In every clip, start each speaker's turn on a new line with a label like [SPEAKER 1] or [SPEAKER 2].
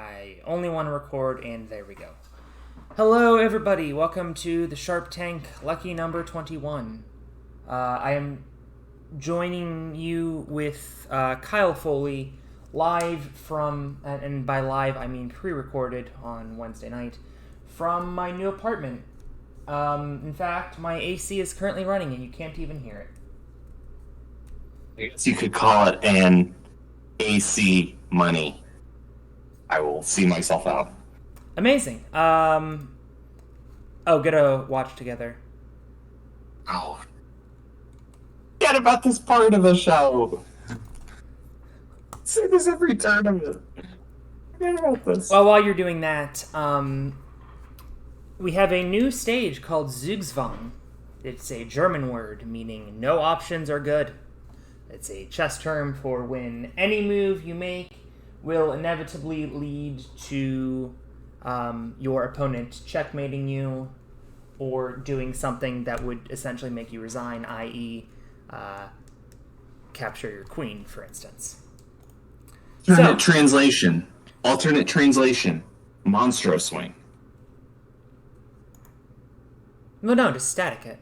[SPEAKER 1] I only want to record, and there we go. Hello, everybody. Welcome to the Sharp Tank, lucky number 21. I am joining you with Kyle Foley, live from, and by live I mean pre-recorded on Wednesday night, from my new apartment. In fact, my AC is currently running, and you can't even hear it.
[SPEAKER 2] I guess you could call it an AC money. I will see myself out.
[SPEAKER 1] Amazing. Get a watch together.
[SPEAKER 2] Oh. Forget about this part of the show. Say this every tournament. Forget about this.
[SPEAKER 1] Well, while you're doing that, we have a new stage called Zugzwang. It's a German word meaning no options are good. It's a chess term for when any move you make will inevitably lead to your opponent checkmating you or doing something that would essentially make you resign, i.e. Capture your queen, for instance.
[SPEAKER 2] Alternate translation. Monstro swing.
[SPEAKER 1] No, just static it.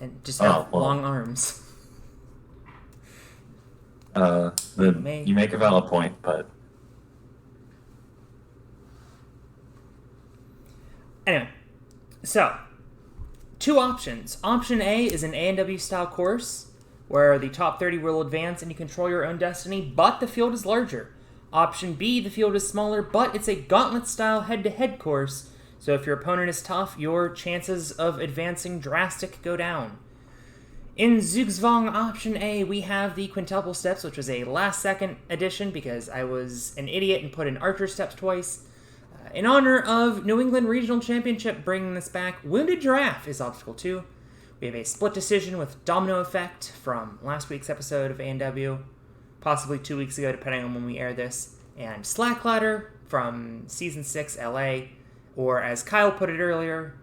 [SPEAKER 1] And just have long arms.
[SPEAKER 2] You make a valid point, but...
[SPEAKER 1] Anyway, so, two options. Option A is an A&W style course, where the top 30 will advance and you control your own destiny, but the field is larger. Option B, the field is smaller, but it's a gauntlet style head-to-head course, so if your opponent is tough, your chances of advancing drastic go down. In Zugzwang Option A, we have the quintuple steps, which was a last-second addition because I was an idiot and put in archer steps twice. In honor of New England Regional Championship bringing this back, Wounded Giraffe is Obstacle 2. We have a split decision with Domino Effect from last week's episode of A&W, possibly 2 weeks ago, depending on when we air this, and Slack Ladder from Season 6 LA, or as Kyle put it earlier,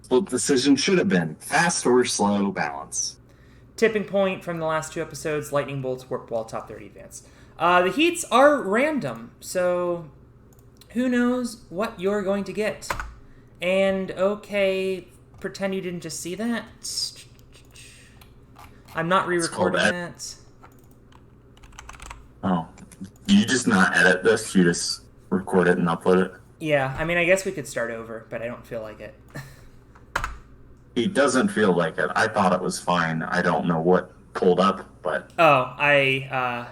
[SPEAKER 2] Well, decision should have been fast or slow balance.
[SPEAKER 1] Tipping Point from the last two episodes, Lightning Bolts, Warp Wall, Top 30 Advance. The heats are random, so who knows what you're going to get. And okay, pretend you didn't just see that. I'm not re-recording that.
[SPEAKER 2] Oh, you just not edit this? You just record it and upload it?
[SPEAKER 1] Yeah, I mean, I guess we could start over, but I don't feel like it.
[SPEAKER 2] He doesn't feel like it. I thought it was fine. I don't know what pulled up, but...
[SPEAKER 1] Oh, I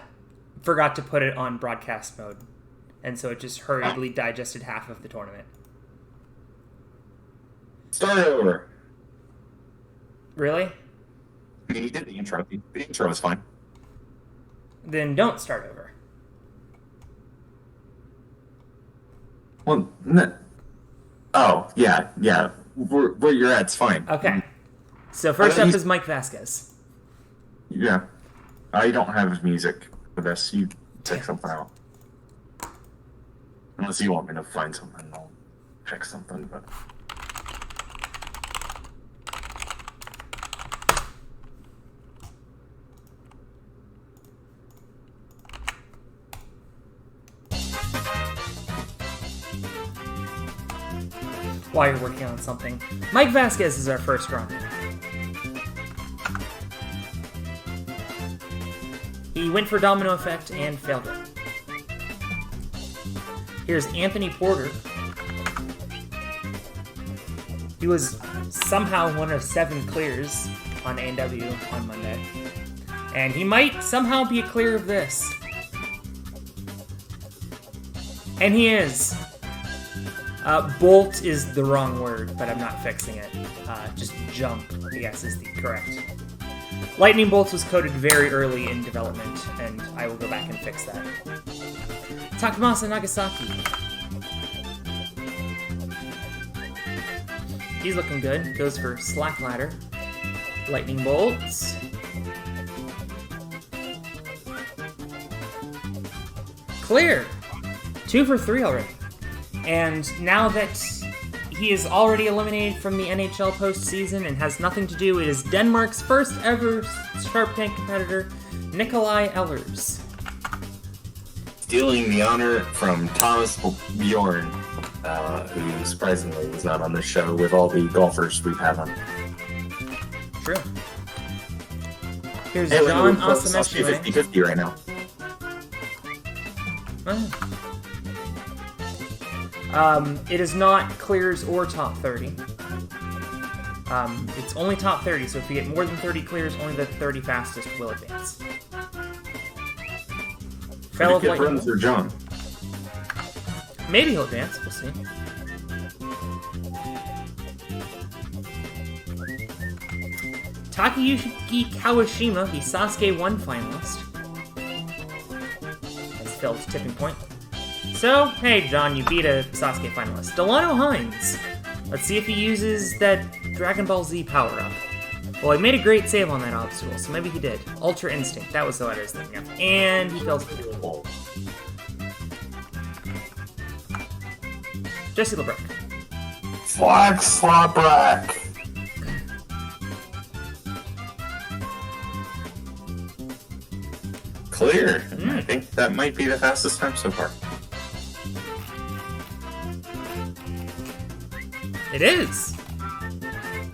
[SPEAKER 1] forgot to put it on broadcast mode, and so it just hurriedly digested half of the tournament.
[SPEAKER 2] Start over.
[SPEAKER 1] Really?
[SPEAKER 2] I mean, you did the intro. The intro was fine.
[SPEAKER 1] Then don't start over.
[SPEAKER 2] Well, no. Oh, yeah. Where you're at's fine.
[SPEAKER 1] Okay. So first up is Mike Vasquez.
[SPEAKER 2] Yeah. I don't have music for this. You check something out. Unless you want me to find something, I'll check something, but...
[SPEAKER 1] While you're working on something, Mike Vasquez is our first run. He went for Domino Effect and failed it. Here's Anthony Porter. He was somehow one of 7 clears on A&W on Monday. And he might somehow be a clear of this. And he is. Bolt is the wrong word, but I'm not fixing it. Just jump, I guess, is the correct. Lightning Bolts was coded very early in development, and I will go back and fix that. Takamasa Nagasaki. He's looking good. Goes for Slack Ladder. Lightning Bolts. Clear! 2 for 3 already. And now that he is already eliminated from the NHL postseason and has nothing to do, it is Denmark's first ever Sharp Tank competitor, Nikolai Ehlers.
[SPEAKER 2] stealing the honor from Thomas Bjorn, who surprisingly was not on the show with all the golfers we've had on.
[SPEAKER 1] True. Here's
[SPEAKER 2] Hey,
[SPEAKER 1] John
[SPEAKER 2] we're 50-50 right now.
[SPEAKER 1] It is not clears or top 30. It's only top 30, so if you get more than 30 clears, only the 30 fastest will advance. Trail of Lightning.
[SPEAKER 2] Runs or John?
[SPEAKER 1] Maybe he'll advance, we'll see. Takayuki Kawashima, the Sasuke 1 finalist, has failed tipping point. So, hey John, you beat a Sasuke finalist. Delano Hines. Let's see if he uses that Dragon Ball Z power-up. Well, he made a great save on that obstacle, so maybe he did. Ultra Instinct, that was the what I was thinking of. And he fails to do. Jesse LeBrecq.
[SPEAKER 2] Flag Slap Rack. Clear. I think that might be the fastest time so far.
[SPEAKER 1] It is.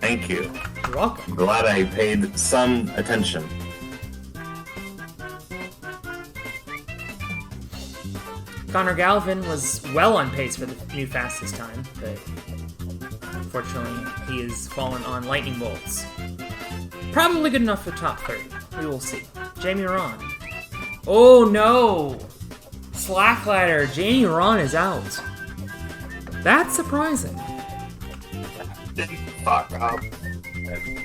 [SPEAKER 2] Thank you.
[SPEAKER 1] You're welcome.
[SPEAKER 2] I'm glad I paid some attention.
[SPEAKER 1] Connor Galvin was well on pace for the new fastest time, but unfortunately he has fallen on lightning bolts. Probably good enough for top 30. We will see. Jamie Ron. Oh no! Slack ladder. Jamie Ron is out. That's surprising.
[SPEAKER 2] Didn't fuck up.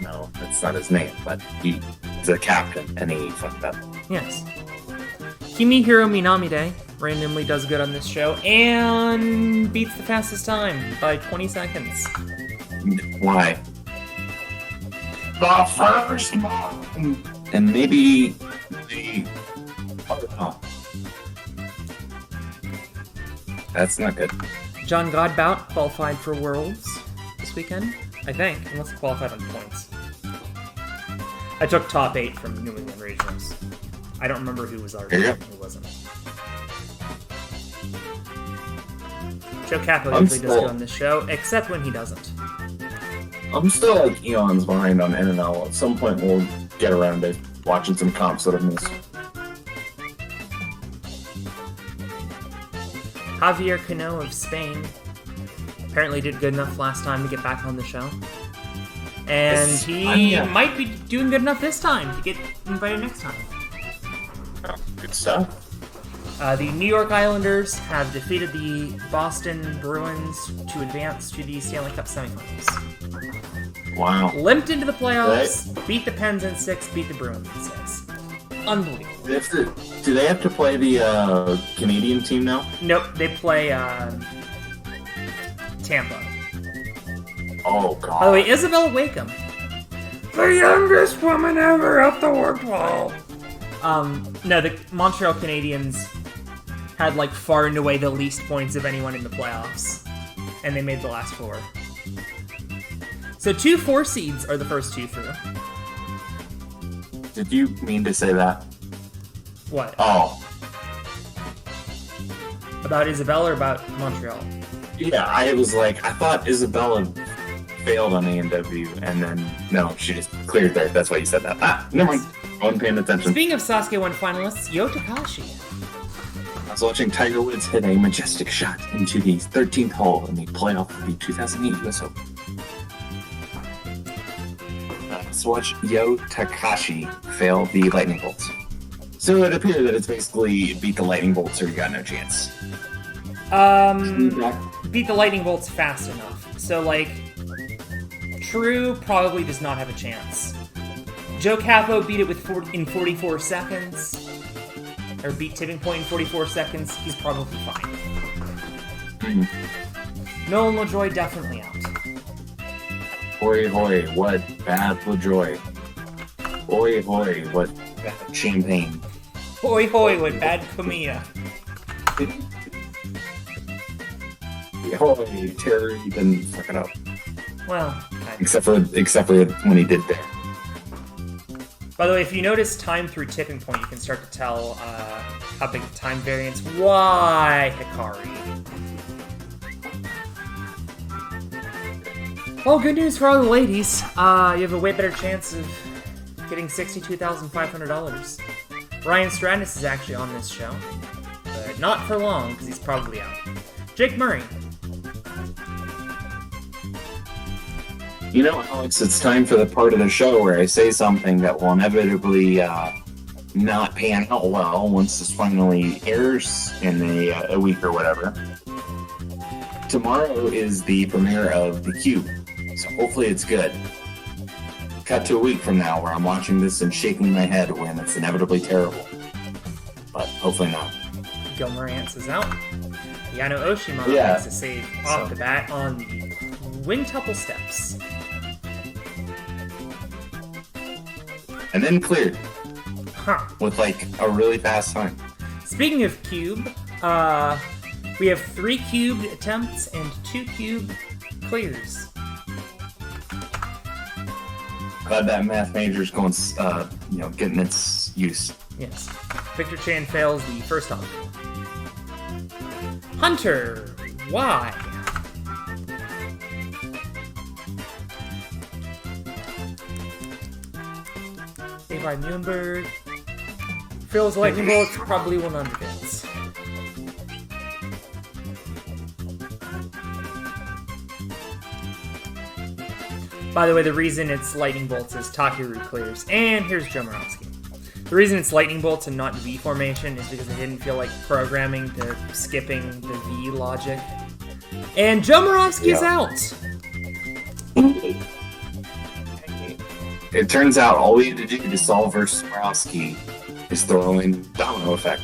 [SPEAKER 2] No, that's not his name, but he's a captain, and he fucked up.
[SPEAKER 1] Yes. Kimihiro Minamide randomly does good on this show and beats the fastest time by 20 seconds.
[SPEAKER 2] Why? The first one! And maybe the... Oh. That's not good.
[SPEAKER 1] John Godbout qualified for Worlds this weekend, I think, unless he qualified on points. I took top 8 from New England Regionals. I don't remember who was ours and who wasn't. Joe Capo usually does good on this show, except when he doesn't.
[SPEAKER 2] I'm still like eons behind on NNL. At some point we'll get around to watching some comps that I've missed.
[SPEAKER 1] Javier Cano of Spain apparently did good enough last time to get back on the show. And he might be doing good enough this time to get invited next time.
[SPEAKER 2] Oh, good stuff.
[SPEAKER 1] The New York Islanders have defeated the Boston Bruins to advance to the Stanley Cup semifinals.
[SPEAKER 2] Wow.
[SPEAKER 1] Limped into the playoffs, beat the Pens in 6, beat the Bruins in 6. Unbelievable.
[SPEAKER 2] Do they have to play the Canadian team now?
[SPEAKER 1] Nope, they play Tampa.
[SPEAKER 2] Oh, God.
[SPEAKER 1] By the way, Isabella Wakeham, the youngest woman ever up the work wall. No, the Montreal Canadiens had like far and away the least points of anyone in the playoffs, and they made the last 4. So 2 4 seeds are the first 2 through.
[SPEAKER 2] Did you mean to say that?
[SPEAKER 1] What?
[SPEAKER 2] Oh.
[SPEAKER 1] About Isabella or about Montreal?
[SPEAKER 2] Yeah, I was like, I thought Isabella failed on A&W, and then, no, she just cleared there. That's why you said that. Ah, never mind. I wasn't paying attention.
[SPEAKER 1] Speaking of Sasuke 1 finalists, Yo Takashi.
[SPEAKER 2] I was watching Tiger Woods hit a majestic shot into the 13th hole in the playoff of the 2008 US Open. Let's watch Yo Takashi fail the lightning bolts. So it appears that it's basically beat the lightning bolts or you got no chance.
[SPEAKER 1] Beat the lightning bolts fast enough. So, like, True probably does not have a chance. Joe Capo beat it in 44 seconds. Or beat tipping point in 44 seconds. He's probably fine. Nolan LaJoy definitely out.
[SPEAKER 2] Hoi hoi, what bad LaJoy. Hoi hoi, what bad champagne.
[SPEAKER 1] Hoi hoi, what bad Kamiya.
[SPEAKER 2] Hoi, Terry didn't fuck it up.
[SPEAKER 1] Well,
[SPEAKER 2] except for when he did there.
[SPEAKER 1] By the way, if you notice time through tipping point, you can start to tell how big the time variance. Why, Hikari? Well, good news for all the ladies. You have a way better chance of getting $62,500. Ryan Stratus is actually on this show, but not for long, because he's probably out. Jake Murray.
[SPEAKER 2] You know, Alex, it's time for the part of the show where I say something that will inevitably not pan out well once this finally airs in a week or whatever. Tomorrow is the premiere of The Cube, so hopefully it's good. Cut to a week from now where I'm watching this and shaking my head when it's inevitably terrible. But hopefully not.
[SPEAKER 1] Gil Morantz is out. Yano Oshima makes a save off the bat on the wingtuple steps.
[SPEAKER 2] And then cleared.
[SPEAKER 1] Huh.
[SPEAKER 2] With like a really fast time.
[SPEAKER 1] Speaking of cube, we have 3 cubed attempts and 2 cube clears.
[SPEAKER 2] Glad that math major's going, getting its use.
[SPEAKER 1] Yes. Victor Chan fails the first option. Hunter, why? Levi Muhlenberg. Phil's lightning bolts probably will not advance. By the way, the reason it's lightning bolts is Takeru clears. And here's Jomorowski. The reason it's lightning bolts and not V formation is because I didn't feel like programming the skipping the V logic. And Jomorowski is out!
[SPEAKER 2] It turns out all we had to do to solve versus Jomorowski is throw in Domino Effect.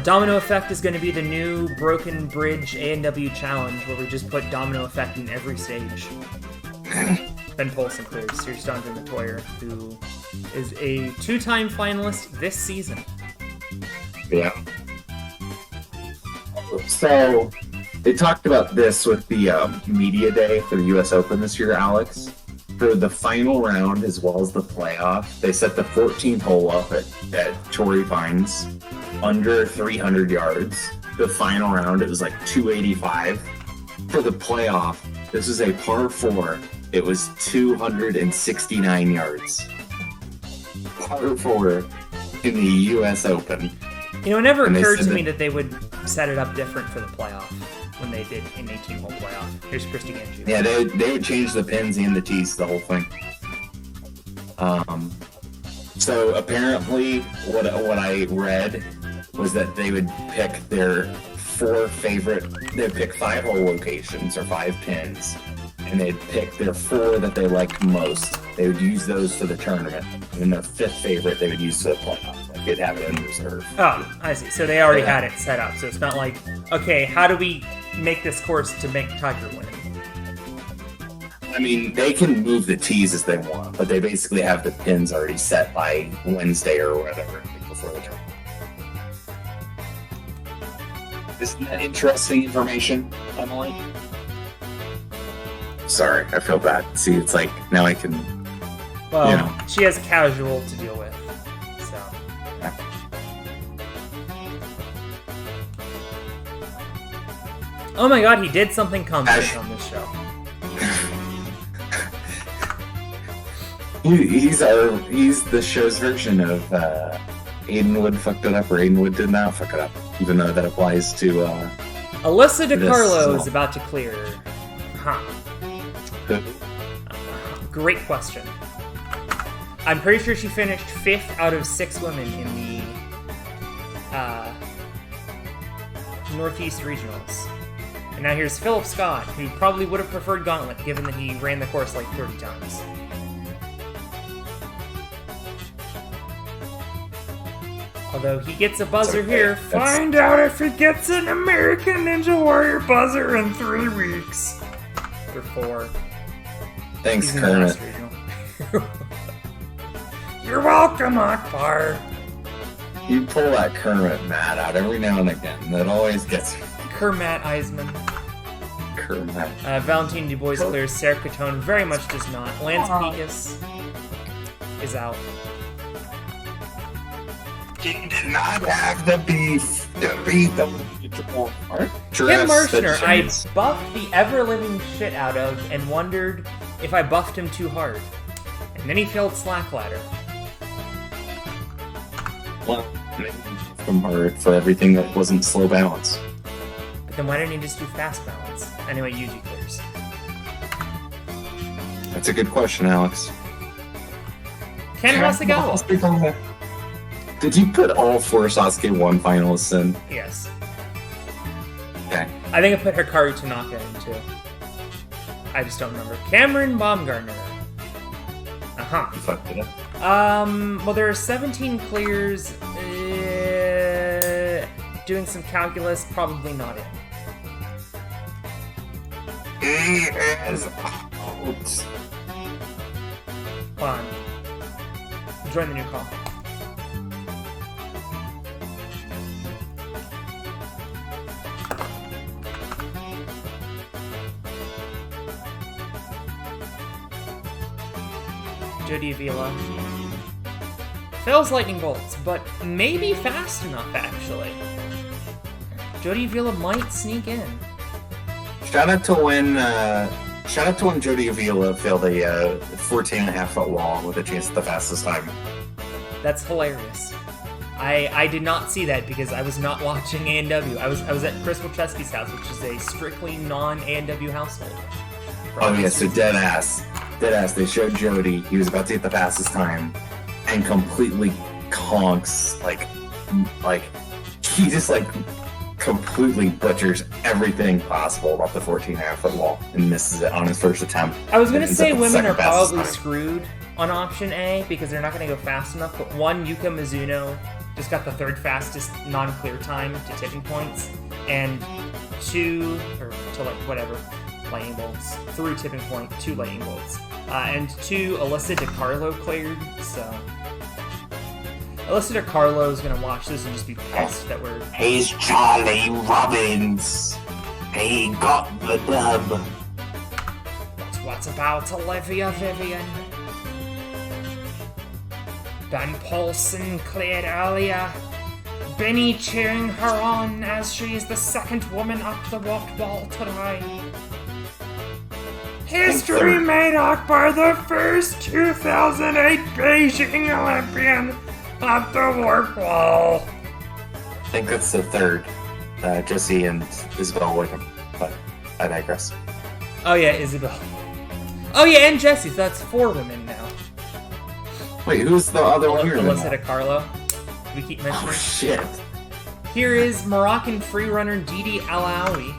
[SPEAKER 1] Domino Effect is going to be the new Broken Bridge A&W challenge where we just put Domino Effect in every stage. Ben Polson clears. Here's Duncan Matoyer, who is a 2-time finalist this season.
[SPEAKER 2] Yeah. So, they talked about this with the media day for the U.S. Open this year, Alex. For the final round as well as the playoff, they set the 14th hole up at Torrey Pines under 300 yards. The final round, it was like 285. For the playoff, this is a par 4. It was 269 yards. Par 4 in the U.S. Open.
[SPEAKER 1] You know, it never occurred to me that they would set it up different for the playoff when they did an 18-hole playoff. Here's Christy Ganji.
[SPEAKER 2] Yeah, they would change the pins and the tees, the whole thing. So apparently, what I read was that they would pick their 4 favorite. They'd pick 5-hole locations or 5 pins, and they'd pick their 4 that they liked most. They would use those for the tournament, and then their 5th favorite they would use for the playoff. Like they'd have it in reserve.
[SPEAKER 1] Oh, I see. So they already had it set up. So it's not like, okay, how do we make this course to make Tiger win?
[SPEAKER 2] I mean, they can move the tees as they want, but they basically have the pins already set by Wednesday or whatever before the tournament. Isn't that interesting information, Emily? Sorry, I feel bad. See, it's like, now I can,
[SPEAKER 1] Well, she has casual to deal with, so.
[SPEAKER 2] Yeah.
[SPEAKER 1] Oh my god, he did something complicated on this show.
[SPEAKER 2] He's the show's version of Aiden Wood fucked it up, or Aiden Wood did not fuck it up, even though that applies to
[SPEAKER 1] Alyssa DiCarlo is about to clear. Huh. Great question. I'm pretty sure she finished 5th out of 6 women in the Northeast Regionals. And now here's Philip Scott, who probably would have preferred Gauntlet, given that he ran the course like 30 times. Although he gets a buzzer here. Find out if he gets an American Ninja Warrior buzzer in 3 weeks. Or 4.
[SPEAKER 2] Thanks, Kermit.
[SPEAKER 1] You're welcome, Akbar.
[SPEAKER 2] You pull that Kermit Matt out every now and again. That always gets me.
[SPEAKER 1] Kermit Eisman.
[SPEAKER 2] Kermit.
[SPEAKER 1] Valentine Dubois clears. Sarah Catone very much does not. Lance Pekas is out.
[SPEAKER 2] He did not have the beef to beat the
[SPEAKER 1] Kim Mershner, I buffed the ever-living shit out of and wondered if I buffed him too hard. And then he failed Slack Ladder.
[SPEAKER 2] Well, maybe from hard for everything that wasn't slow balance.
[SPEAKER 1] But then why didn't he just do fast balance? Anyway, Yuji clears.
[SPEAKER 2] That's a good question, Alex.
[SPEAKER 1] Ken Hasegawa.
[SPEAKER 2] Did you put all 4 Sasuke 1 finalists in?
[SPEAKER 1] Yes.
[SPEAKER 2] Okay.
[SPEAKER 1] I think I put Hikaru Tanaka in too. I just don't remember. Cameron Baumgartner. Uh-huh.
[SPEAKER 2] You fucked it up.
[SPEAKER 1] Well, there are 17 clears. Doing some calculus, probably not in.
[SPEAKER 2] He is out.
[SPEAKER 1] Hold on. Join the new call. Jody Avila. Fails lightning bolts, but maybe fast enough, actually. Jody Avila might sneak in.
[SPEAKER 2] Shout out to when Jody Avila failed a 14.5-foot wall with a chance at the fastest time.
[SPEAKER 1] That's hilarious. I did not see that because I was not watching A&W. I was at Chris Wilczewski's house, which is a strictly non-A&W household.
[SPEAKER 2] Oh yeah, so dead ass. They showed Jody. He was about to get the fastest time, and completely conks. Like he just completely butchers everything possible about the 14.5-foot wall and misses it on his first attempt.
[SPEAKER 1] I was gonna say women are probably screwed on option A because they're not gonna go fast enough. But one, Yuka Mizuno just got the 3rd fastest non-clear time to tipping points, and 2 or to whatever. Lightning bolts through tipping point, 2 lightning bolts, and 2 Alyssa DiCarlo cleared. So Alyssa DiCarlo is gonna watch this and just be pissed that we're.
[SPEAKER 2] He's Charlie Robbins. He got the dub.
[SPEAKER 1] What's about Olivia Vivian? Ben Paulson cleared earlier. Benny cheering her on as she is the 2nd woman up the walk wall today. History made Akbar the first 2008 Beijing Olympian at the warp wall.
[SPEAKER 2] I think that's the 3rd. Jesse and Isabel Wickham. But I digress.
[SPEAKER 1] Oh yeah, Isabel. Oh yeah, and Jesse, so that's 4 women now.
[SPEAKER 2] Wait, who's the other one here?
[SPEAKER 1] Alyssa DiCarlo. We keep mentioning.
[SPEAKER 2] Oh shit.
[SPEAKER 1] Here is Moroccan freerunner Didi Alaoui.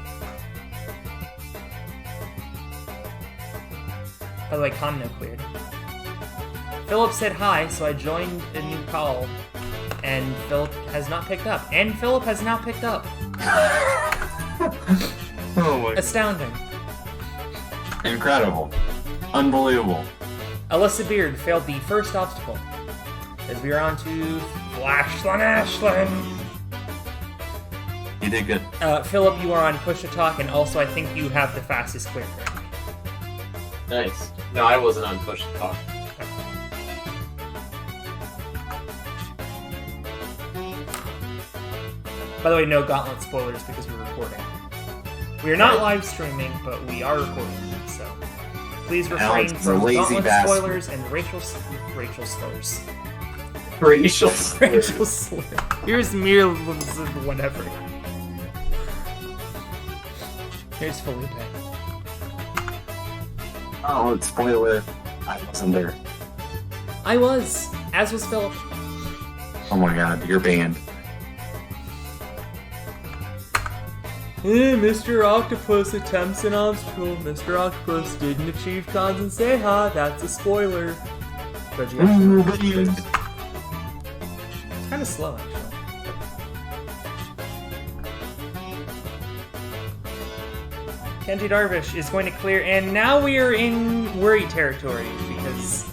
[SPEAKER 1] By the way, Kamno cleared. Philip said hi, so I joined a new call, and Philip has not picked up. And Philip has now picked up.
[SPEAKER 2] Oh my.
[SPEAKER 1] Astounding.
[SPEAKER 2] Incredible. Unbelievable.
[SPEAKER 1] Alyssa Beard failed the first obstacle. As we are on to Flashland Ashland.
[SPEAKER 2] You did good.
[SPEAKER 1] Philip, you are on Push to Talk, and also I think you have the fastest clear currently.
[SPEAKER 3] Nice. No, I wasn't on Push to Talk.
[SPEAKER 1] By the way, no Gauntlet spoilers because we're recording. We are not live streaming, but we are recording, so please refrain from Gauntlet spoilers and racial slurs.
[SPEAKER 3] Racial slurs.
[SPEAKER 1] Racial slurs. Here's mere whatever. Here's Felipe.
[SPEAKER 2] Oh, spoiler. I wasn't there.
[SPEAKER 1] I was, as was Philip.
[SPEAKER 2] Oh my god, you're banned.
[SPEAKER 1] Mr. Octopus attempts an obstacle. Mr. Octopus didn't achieve cons and say hi. That's a spoiler. But you it's kind of slow, actually. Kenji Darvish is going to clear, and now we are in worry territory because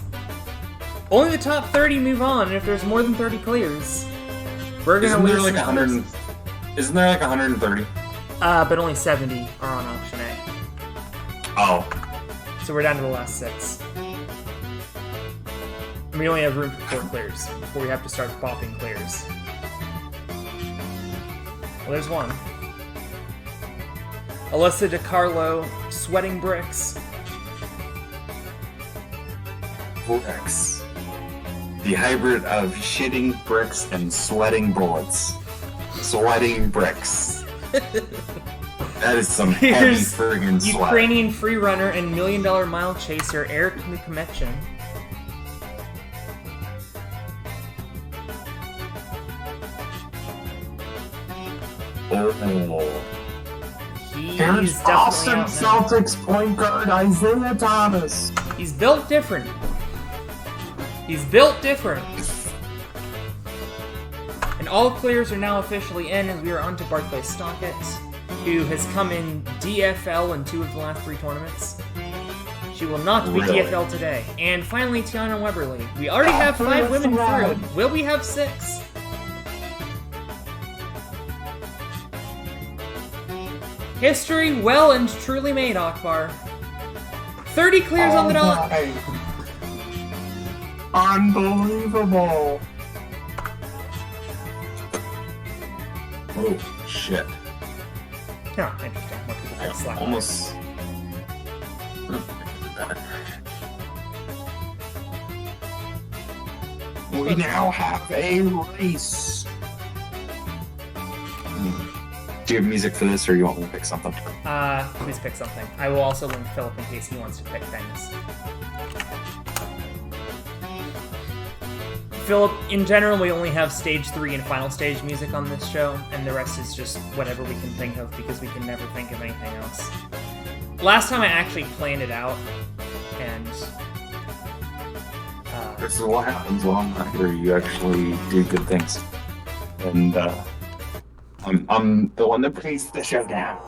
[SPEAKER 1] only the top 30 move on, and if there's more than 30 clears, we're going to lose.
[SPEAKER 2] Isn't there like 130?
[SPEAKER 1] But only 70 are on option A.
[SPEAKER 2] Oh.
[SPEAKER 1] So we're down to the last 6. And we only have room for 4 clears before we have to start popping clears. Well, there's one. Alyssa DiCarlo, Sweating Bricks.
[SPEAKER 2] Bricks. The hybrid of shitting bricks and sweating bullets. Sweating bricks. That is some heavy
[SPEAKER 1] Here's
[SPEAKER 2] friggin' sweat.
[SPEAKER 1] Ukrainian freerunner and $1 Million Mile chaser Eric Mukamechin.
[SPEAKER 2] Oh.
[SPEAKER 1] He's
[SPEAKER 2] Boston
[SPEAKER 1] definitely out now.
[SPEAKER 2] Celtics point guard Isaiah Thomas.
[SPEAKER 1] He's built different. He's built different. And all clears are now officially in as we are on to Barclay Stockett, who has come in DFL in 2 of the last 3 tournaments. She will not be
[SPEAKER 2] Really?
[SPEAKER 1] DFL today. And finally, Tiana Weberly. We already have 5 women through. Will we have 6? History well and truly made, Akbar. 30 clears on the dot.
[SPEAKER 2] Unbelievable. Oh, shit.
[SPEAKER 1] Huh, interesting. More people
[SPEAKER 2] I
[SPEAKER 1] get slapped.
[SPEAKER 2] almost... We now have a race. Do you have music for this, or you want me to pick something?
[SPEAKER 1] Please pick something. I will also link Philip in case he wants to pick things. Philip, in general, we only have stage 3 and final stage music on this show, and the rest is just whatever we can think of because we can never think of anything else. Last time I actually planned it out, and
[SPEAKER 2] This is what happens while I'm not here. You actually do good things. And, I'm the one that brings the show down.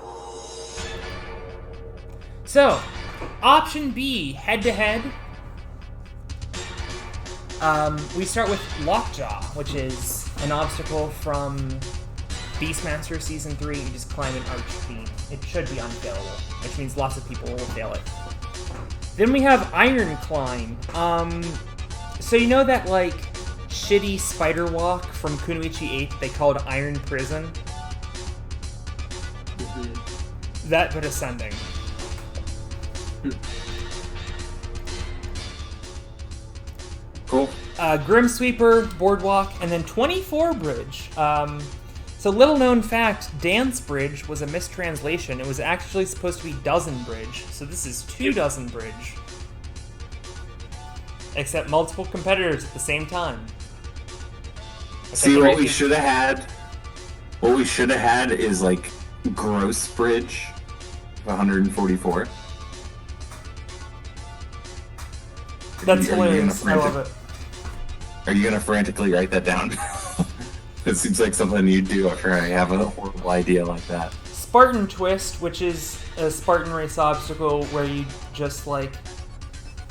[SPEAKER 1] so, option B, head-to-head. We start with Lockjaw, which is an obstacle from Beastmaster Season 3. You just climb an arch beam. It should be unfailable, which means lots of people will fail it. Then we have Iron Climb. So you know that, like, shitty spider walk from Kunoichi 8 they called Iron Prison? That, but ascending.
[SPEAKER 2] Cool.
[SPEAKER 1] Grim Sweeper, Boardwalk, and then 24 Bridge. So little known fact, Dance Bridge was a mistranslation. It was actually supposed to be Dozen Bridge. So this is 2 Dozen Bridge. Except multiple competitors at the same time.
[SPEAKER 2] See, what we should have had? What we should have had is, like, Gross Bridge 144.
[SPEAKER 1] That's
[SPEAKER 2] Are you
[SPEAKER 1] hilarious. I love it.
[SPEAKER 2] Are you gonna frantically write that down? It seems like something you'd do after I have a horrible idea like that.
[SPEAKER 1] Spartan Twist, which is a Spartan race obstacle where you just, like...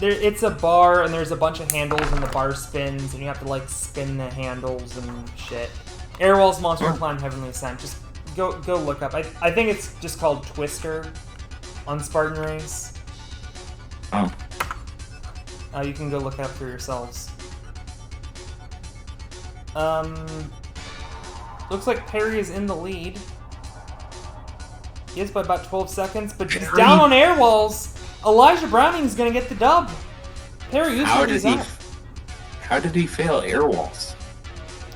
[SPEAKER 1] it's a bar, and there's a bunch of handles, and the bar spins, and you have to, like, spin the handles and shit. Airwall's Monster Climb Heavenly Ascent. Just go look up. I think it's just called Twister on Spartan Race.
[SPEAKER 2] Oh.
[SPEAKER 1] You can go look it up for yourselves. Looks like Perry is in the lead. He is by about 12 seconds, but he's down on air walls. Elijah Browning's gonna get the dub. Perry Usher is up.
[SPEAKER 2] How did he fail air walls?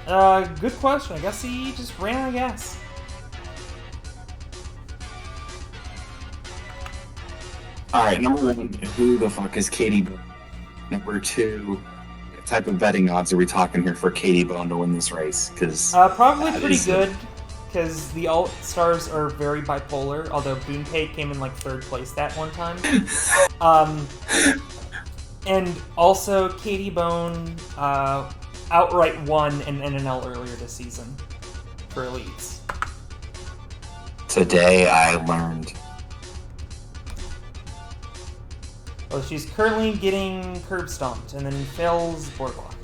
[SPEAKER 1] Good question. I guess he just ran out of gas.
[SPEAKER 2] Alright, number 1, who the fuck is Katie Bone? Number 2, what type of betting odds are we talking here for Katie Bone to win this race? Because
[SPEAKER 1] Probably pretty good, because the alt-stars are very bipolar, although Boonpay came in, like, 3rd place that one time. And also, Katie Bone outright won an NNL earlier this season for elites.
[SPEAKER 2] today I learned.
[SPEAKER 1] Well, she's currently getting curb stomped and then fails boardwalk.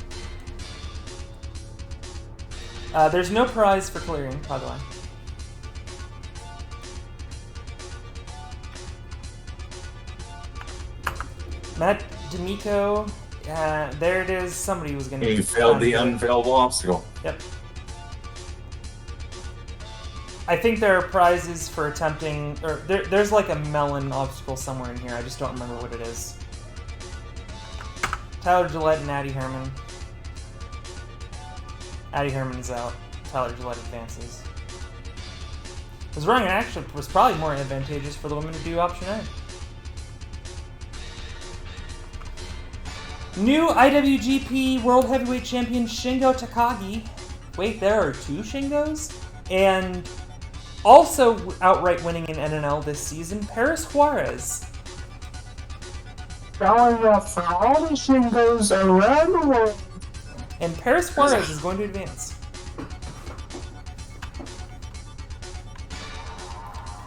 [SPEAKER 1] There's no prize for clearing, by the way. Matt D'Amico There it is. Somebody was going to...
[SPEAKER 2] He failed the unfailable obstacle.
[SPEAKER 1] Yep. I think there are prizes for attempting... Or there's like a melon obstacle somewhere in here. I just don't remember what it is. Tyler Gillette and Addie Herman. Addie Herman's out. Tyler Gillette advances. Because Ryan actually was probably more advantageous for the women to do option A. New IWGP World Heavyweight Champion Shingo Takagi. Wait, there are two Shingos? And also outright winning in NNL this season, Paris Juarez.
[SPEAKER 2] Showing up for all the Shingos around the world.
[SPEAKER 1] And Paris Juarez is going to advance.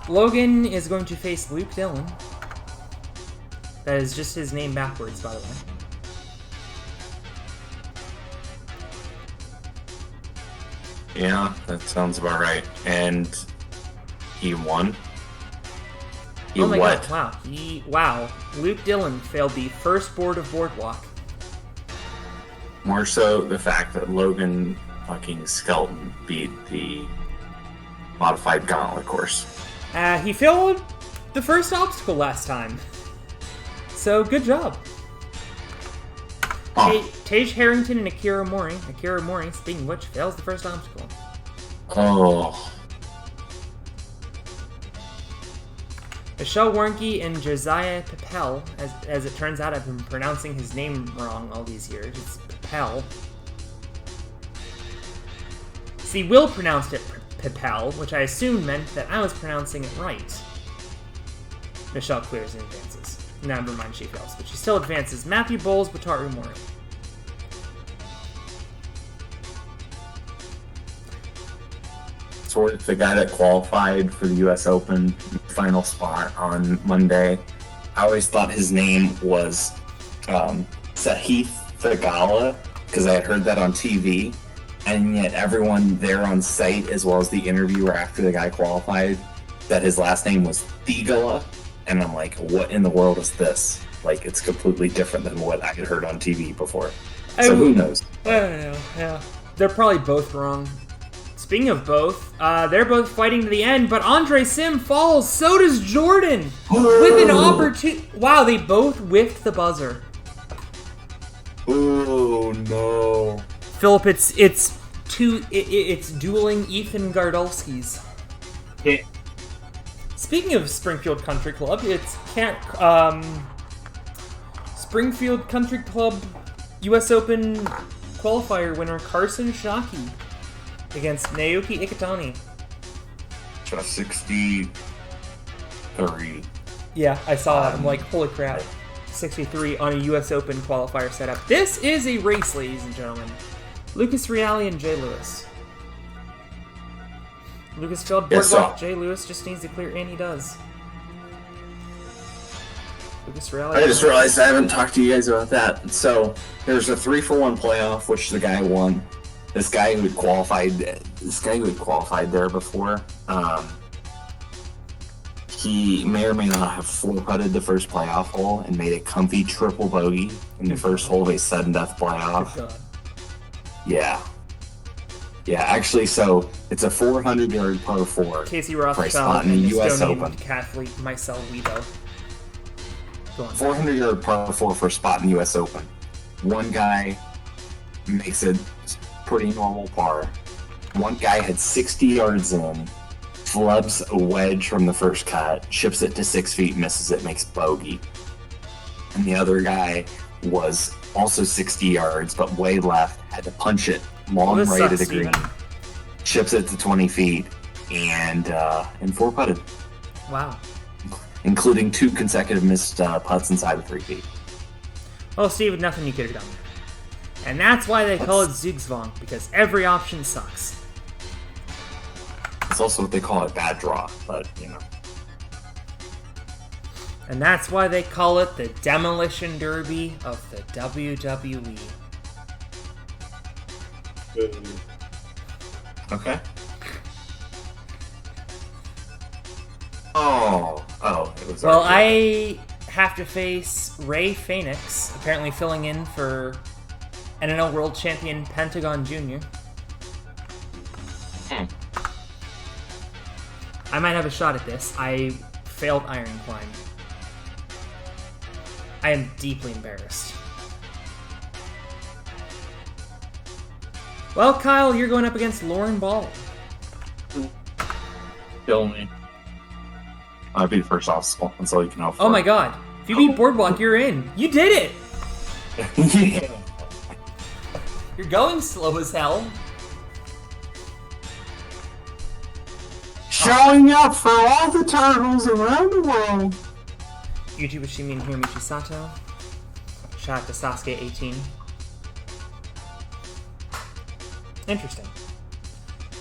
[SPEAKER 1] Logan is going to face Luke Dillon. That is just his name backwards, by the way.
[SPEAKER 2] Yeah, that sounds about right. And he won. He
[SPEAKER 1] oh my
[SPEAKER 2] what?
[SPEAKER 1] god, wow. Luke Dillon failed the first board of Boardwalk.
[SPEAKER 2] More so the fact that Logan fucking Skelton beat the modified gauntlet course.
[SPEAKER 1] He failed the first obstacle last time. So, good job. Tage Harrington and Akira Mori. Akira Mori, speaking of which, fails the first obstacle.
[SPEAKER 2] Oh.
[SPEAKER 1] Michelle Warnke and Josiah Papel. As it turns out, I've been pronouncing his name wrong all these years. It's Papel. See, Will pronounced it Papel, which I assumed meant that I was pronouncing it right. Michelle clears and advances. Never mind, she fails, but she still advances. Matthew Bowles, Wataru Mori.
[SPEAKER 2] So the guy that qualified for the U.S. Open final spot on Monday, I always thought his name was Sahith Thagala because I had heard that on TV, and yet everyone there on site, as well as the interviewer after the guy qualified, that his last name was Thigala, and I'm like, what in the world is this? Like, it's completely different than what I had heard on TV before. So who knows?
[SPEAKER 1] I don't know, yeah. They're probably both wrong. Speaking of both, they're both fighting to the end, but Andre Sim falls. So does Jordan with an opportunity. Wow, they both whiffed the buzzer.
[SPEAKER 2] Oh no,
[SPEAKER 1] Philip, it's dueling Ethan Gardolskis.
[SPEAKER 2] Yeah.
[SPEAKER 1] Speaking of Springfield Country Club, it's Springfield Country Club U.S. Open qualifier winner Carson Shockey against Naoki Ikitani.
[SPEAKER 2] Just 63.
[SPEAKER 1] Yeah, I saw that. I'm like, holy crap. 63 on a U.S. Open qualifier setup. This is a race, ladies and gentlemen. Lucas Reale and Jay Lewis. Lucas failed boardwalk. Jay Lewis just needs to clear, and he does. Lucas Reale.
[SPEAKER 2] I just realized I haven't talked to you guys about that. So there's a 3-for-1 playoff, which the guy won. This guy who had qualified there before, he may or may not have four-putted the first playoff hole and made a comfy triple bogey in the first hole of a sudden death playoff.
[SPEAKER 1] Good God.
[SPEAKER 2] Yeah. Yeah, actually, so it's a 400-yard par 4
[SPEAKER 1] Casey
[SPEAKER 2] for a
[SPEAKER 1] Rothschild
[SPEAKER 2] spot in
[SPEAKER 1] and
[SPEAKER 2] the U.S.
[SPEAKER 1] Estonian
[SPEAKER 2] Open.
[SPEAKER 1] decathlete Marcel Lido. Go on.
[SPEAKER 2] 400-yard par 4 for a spot in the U.S. Open. One guy makes it pretty normal par. One guy had 60 yards in, flubs a wedge from the first cut, chips it to 6 feet, misses it, makes bogey. And the other guy was also 60 yards, but way left, had to punch it long
[SPEAKER 1] This
[SPEAKER 2] right
[SPEAKER 1] sucks,
[SPEAKER 2] of the green,
[SPEAKER 1] Steven.
[SPEAKER 2] chips it to 20 feet, and four putted,
[SPEAKER 1] Wow.
[SPEAKER 2] including 2 consecutive missed putts inside of 3 feet.
[SPEAKER 1] Well, Steven, nothing you could have done. And that's why they call it Zugzwang, because every option sucks.
[SPEAKER 2] It's also what they call it, bad draw, but you know.
[SPEAKER 1] And that's why they call it the Demolition Derby of the WWE.
[SPEAKER 2] Okay. Oh, it was.
[SPEAKER 1] Well,
[SPEAKER 2] already-
[SPEAKER 1] have to face Ray Phoenix, apparently filling in for NNL World Champion Pentagon Jr. I might have a shot at this. I failed Iron Climb. I am deeply embarrassed. Well, Kyle, you're going up against Lauren Ball.
[SPEAKER 2] Kill me. I'll be the first obstacle. That's all you can hope for.
[SPEAKER 1] Oh my god. If you beat Boardwalk, you're in. You did it!
[SPEAKER 2] Yeah.
[SPEAKER 1] You're going slow as hell.
[SPEAKER 2] Showing up for all the turtles around the world.
[SPEAKER 1] YouTube Ishimi and Hiromichi Sato. Shout out to Sasuke 18. Interesting.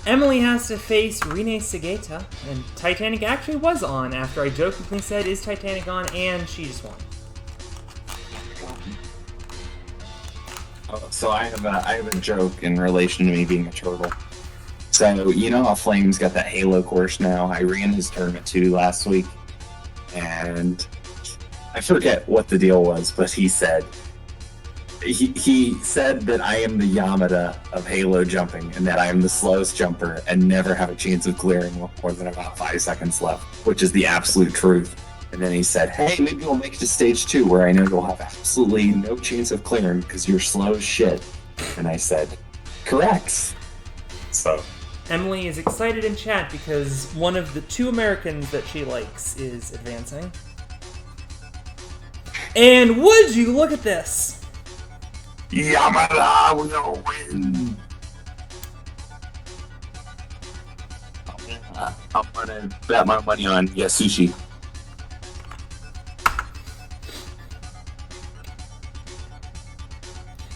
[SPEAKER 1] Emily has to face Rine Sageta, and Titanic actually was on after I jokingly said, "Is Titanic on?" and she just won.
[SPEAKER 2] So I have a joke in relation to me being a turtle. So you know how Flame's got that Halo course now? I ran his tournament 2 last week, and I forget what the deal was, but he said that I am the Yamada of Halo jumping, and that I am the slowest jumper and never have a chance of clearing with more than about 5 seconds left, which is the absolute truth. And then he said, "Hey, maybe we'll make it to stage 2 where I know you'll have absolutely no chance of clearing because you're slow as shit." And I said, "Correct." So
[SPEAKER 1] Emily is excited in chat because one of the 2 Americans that she likes is advancing. And would you look at this?
[SPEAKER 2] Yamada will win. I'm gonna bet my money on Yasushi.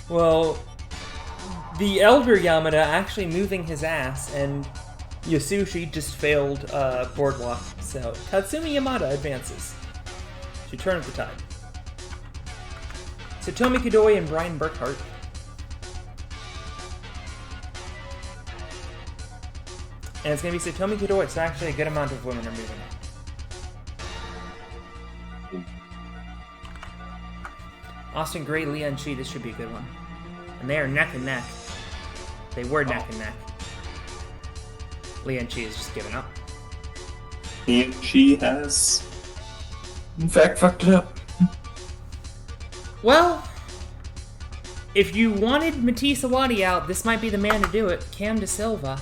[SPEAKER 1] Well, the elder Yamada actually moving his ass, and Yasushi just failed Boardwalk. So Tatsumi Yamada advances to turn up the tide. Satomi Kadoi and Brian Burkhart. And it's going to be Satomi Kadoi, so actually a good amount of women are moving up. Austin Gray, Leah, and Chi, this should be a good one. And they are neck and neck. They were neck and neck. Leah and Chi is just giving up.
[SPEAKER 2] And she has, in fact, fucked it up.
[SPEAKER 1] Well, if you wanted Matisse Awadi out, this might be the man to do it. Cam De Silva.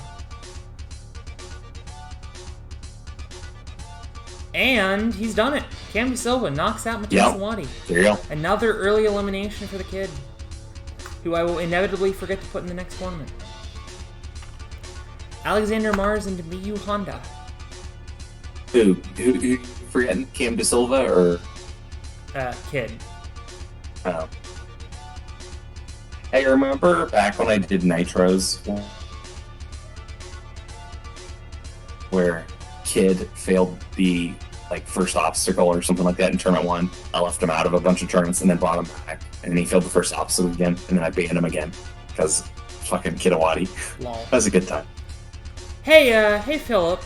[SPEAKER 1] And he's done it. Cam De Silva knocks out Matisse Awadi.
[SPEAKER 2] There you go.
[SPEAKER 1] Another early elimination for the kid, who I will inevitably forget to put in the next tournament. Alexander Mars and Miyu Honda.
[SPEAKER 2] Who forgetting? Cam De Silva or?
[SPEAKER 1] Kid.
[SPEAKER 2] Oh. Hey, remember back when I did Nitros, where Kid failed the first obstacle or something like that in tournament 1? I left him out of a bunch of tournaments and then brought him back, and then he failed the first obstacle again, and then I banned him again because fucking Kid Awadi.
[SPEAKER 1] Lol.
[SPEAKER 2] That was a good time.
[SPEAKER 1] Hey Philip.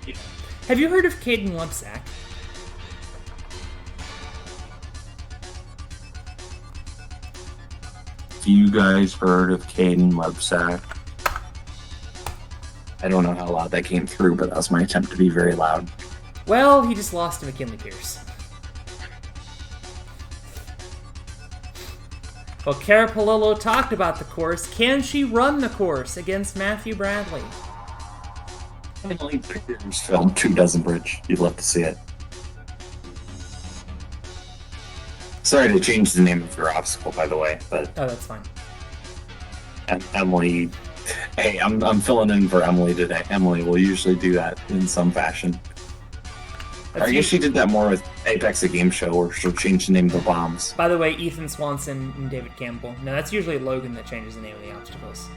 [SPEAKER 2] Yeah.
[SPEAKER 1] Have you heard of Caden Lubsack?
[SPEAKER 2] You guys heard of Caden Lubsack? I don't know how loud that came through, but that was my attempt to be very loud.
[SPEAKER 1] Well, he just lost to McKinley Pierce. Well, Cara Palillo talked about the course. Can she run the course against Matthew Bradley?
[SPEAKER 2] Emily Pierce filmed 24 Bridge. You'd love to see it. Sorry to change the name of your obstacle, by the way, but
[SPEAKER 1] Oh, that's fine.
[SPEAKER 2] Emily. Hey, I'm filling in for Emily today. Emily will usually do that in some fashion. I guess she did that more with Apex, a game show, where she'll change the name of the bombs.
[SPEAKER 1] By the way, Ethan Swanson and David Campbell. No, that's usually Logan that changes the name of the obstacles.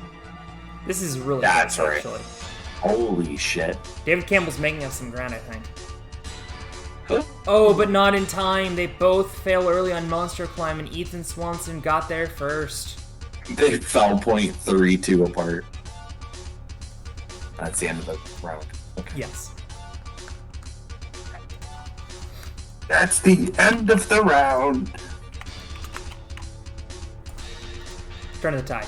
[SPEAKER 1] This is really
[SPEAKER 2] That's
[SPEAKER 1] good,
[SPEAKER 2] right.
[SPEAKER 1] actually.
[SPEAKER 2] Holy shit.
[SPEAKER 1] David Campbell's making up some ground, I think. Oh, but not in time. They both fail early on Monster Climb, and Ethan Swanson got there first.
[SPEAKER 2] They fell 0.32 apart. That's the end of the round. Okay.
[SPEAKER 1] Yes.
[SPEAKER 2] That's the end of the round.
[SPEAKER 1] Turn of the tide.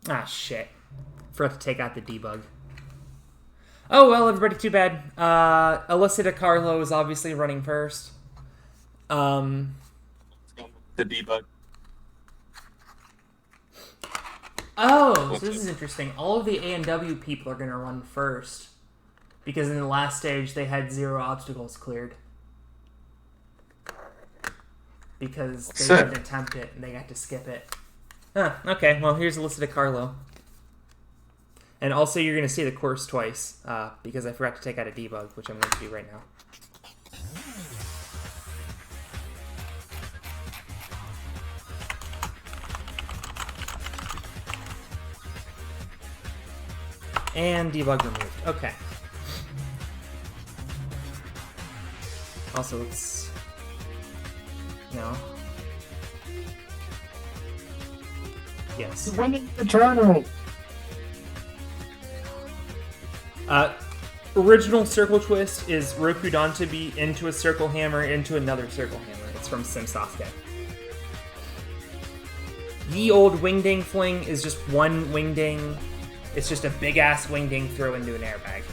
[SPEAKER 1] Ah, shit. Forgot to take out the debug. Oh, well, everybody, too bad. Alyssa DiCarlo is obviously running first.
[SPEAKER 2] The debug.
[SPEAKER 1] Oh, so this is interesting. All of the A&W people are going to run first. Because in the last stage, they had 0 obstacles cleared. Because they didn't attempt it, and they got to skip it. Huh, okay, well, here's Alyssa DiCarlo. And also, you're going to see the course twice, because I forgot to take out a debug, which I'm going to do right now. And debug removed. Okay. Also, let's... No. Yes.
[SPEAKER 2] Winning the tournament.
[SPEAKER 1] Original circle twist is Roku Dantabi into a circle hammer into another circle hammer. It's from Sim Sasuke. Ye old wingding fling is just one wingding. It's just a big ass wingding throw into an airbag.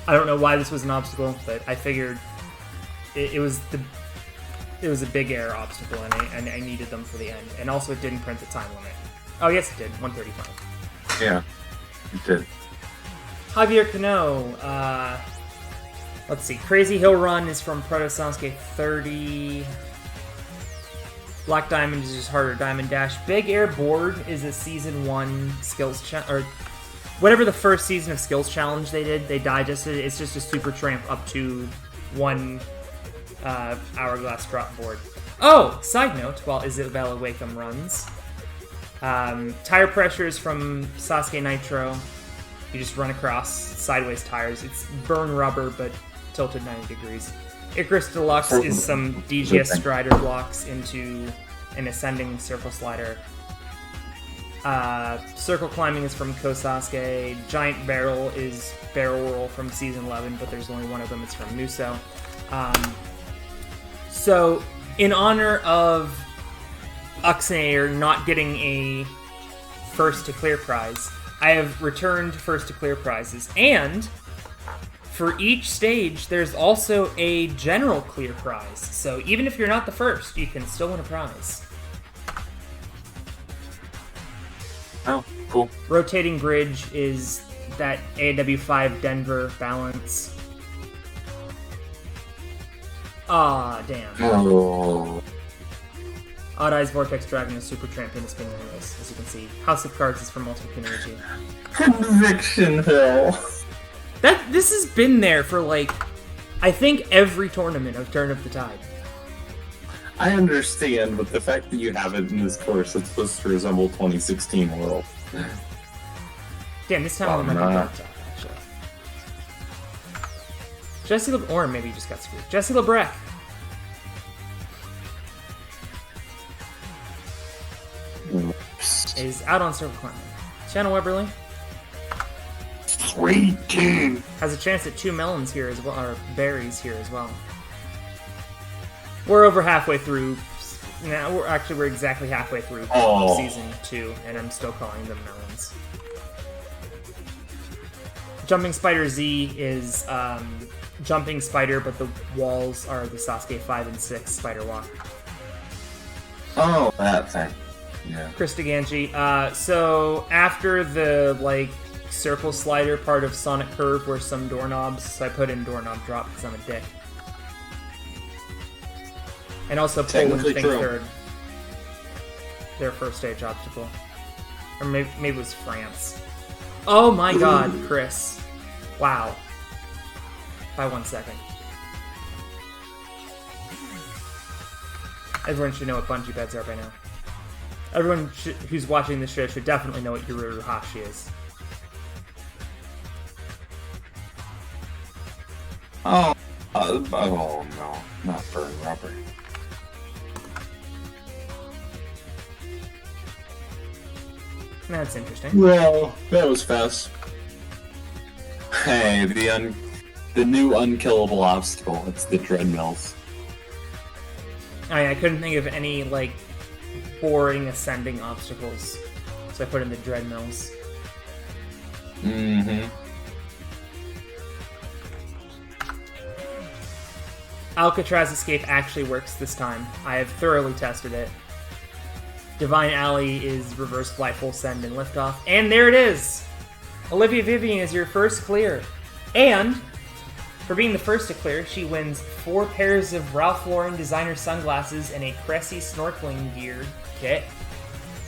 [SPEAKER 1] I don't know why this was an obstacle, but I figured it was a big air obstacle, and I needed them for the end. And also, it didn't print the time limit. Oh, yes, it did. 1:35.
[SPEAKER 2] Yeah, it did.
[SPEAKER 1] Javier Cano. Let's see. Crazy Hill Run is from Proto Sasuke 30. Black Diamond is just harder Diamond Dash. Big Air Board is a Season 1 skills challenge, or whatever the first season of skills challenge they did. They digested it. It's just a super tramp up to 1 hourglass drop board. Oh, side note, while Isabella Wakeham runs. Tire pressures from Sasuke Nitro. You just run across sideways tires. It's burn rubber, but tilted 90 degrees. Icarus Deluxe is some DGS Strider blocks into an ascending circle slider. Circle climbing is from Kosasuke. Giant Barrel is Barrel Roll from Season 11, but there's only one of them. It's from Muso. So, in honor of Uxanator not getting a first to clear prize, I have returned first to clear prizes. And for each stage, there's also a general clear prize. So even if you're not the first, you can still win a prize.
[SPEAKER 2] Oh, cool.
[SPEAKER 1] Rotating Bridge is that AW5 Denver balance. Ah, damn.
[SPEAKER 2] Oh.
[SPEAKER 1] Odd Eyes Vortex Dragon is Super Tramp in the spinning wheels, as you can see. House of Cards is from Multiple Energy.
[SPEAKER 2] Conviction Hill.
[SPEAKER 1] This has been there for, like, I think every tournament of Turn of the Tide.
[SPEAKER 2] I understand, but the fact that you have it in this course, it's supposed to resemble 2016 World.
[SPEAKER 1] Damn, this time I'm going to actually. Jesse or maybe you just got screwed. Jesse LeBrecq. Is out on Circle Climbing. Shannon Weberly.
[SPEAKER 2] Sweet king.
[SPEAKER 1] Has a chance at 2 melons here as well, or berries here as well. We're over halfway through. Now we're exactly halfway through Season 2, and I'm still calling them melons. Jumping Spider Z is Jumping Spider, but the walls are the Sasuke 5 and 6 Spider Walk.
[SPEAKER 2] Oh, that thing. Yeah.
[SPEAKER 1] Chris DeGangi. So after the circle slider part of Sonic Curve were some doorknobs, so I put in doorknob drop because I'm a dick. And also Poland think third. Their first stage obstacle. Or maybe it was France. Oh my god, Chris. Wow. By 1 second. Everyone should know what bungee beds are by now. Everyone who's watching this show should definitely know what Yururu Hashi is.
[SPEAKER 2] Oh no, not burn rubber.
[SPEAKER 1] That's interesting.
[SPEAKER 2] Well, that was fast. Hey, the new unkillable obstacle. It's the treadmills.
[SPEAKER 1] I couldn't think of any, like, boring ascending obstacles, so I put in the treadmills.
[SPEAKER 2] Mm-hmm.
[SPEAKER 1] Alcatraz Escape actually works this time. I have thoroughly tested it. Divine Alley is reverse flight, full send, and liftoff. And there it is! Olivia Vivian is your first clear. And, for being the first to clear, she wins 4 pairs of Ralph Lauren designer sunglasses and a Cressy snorkeling gear kit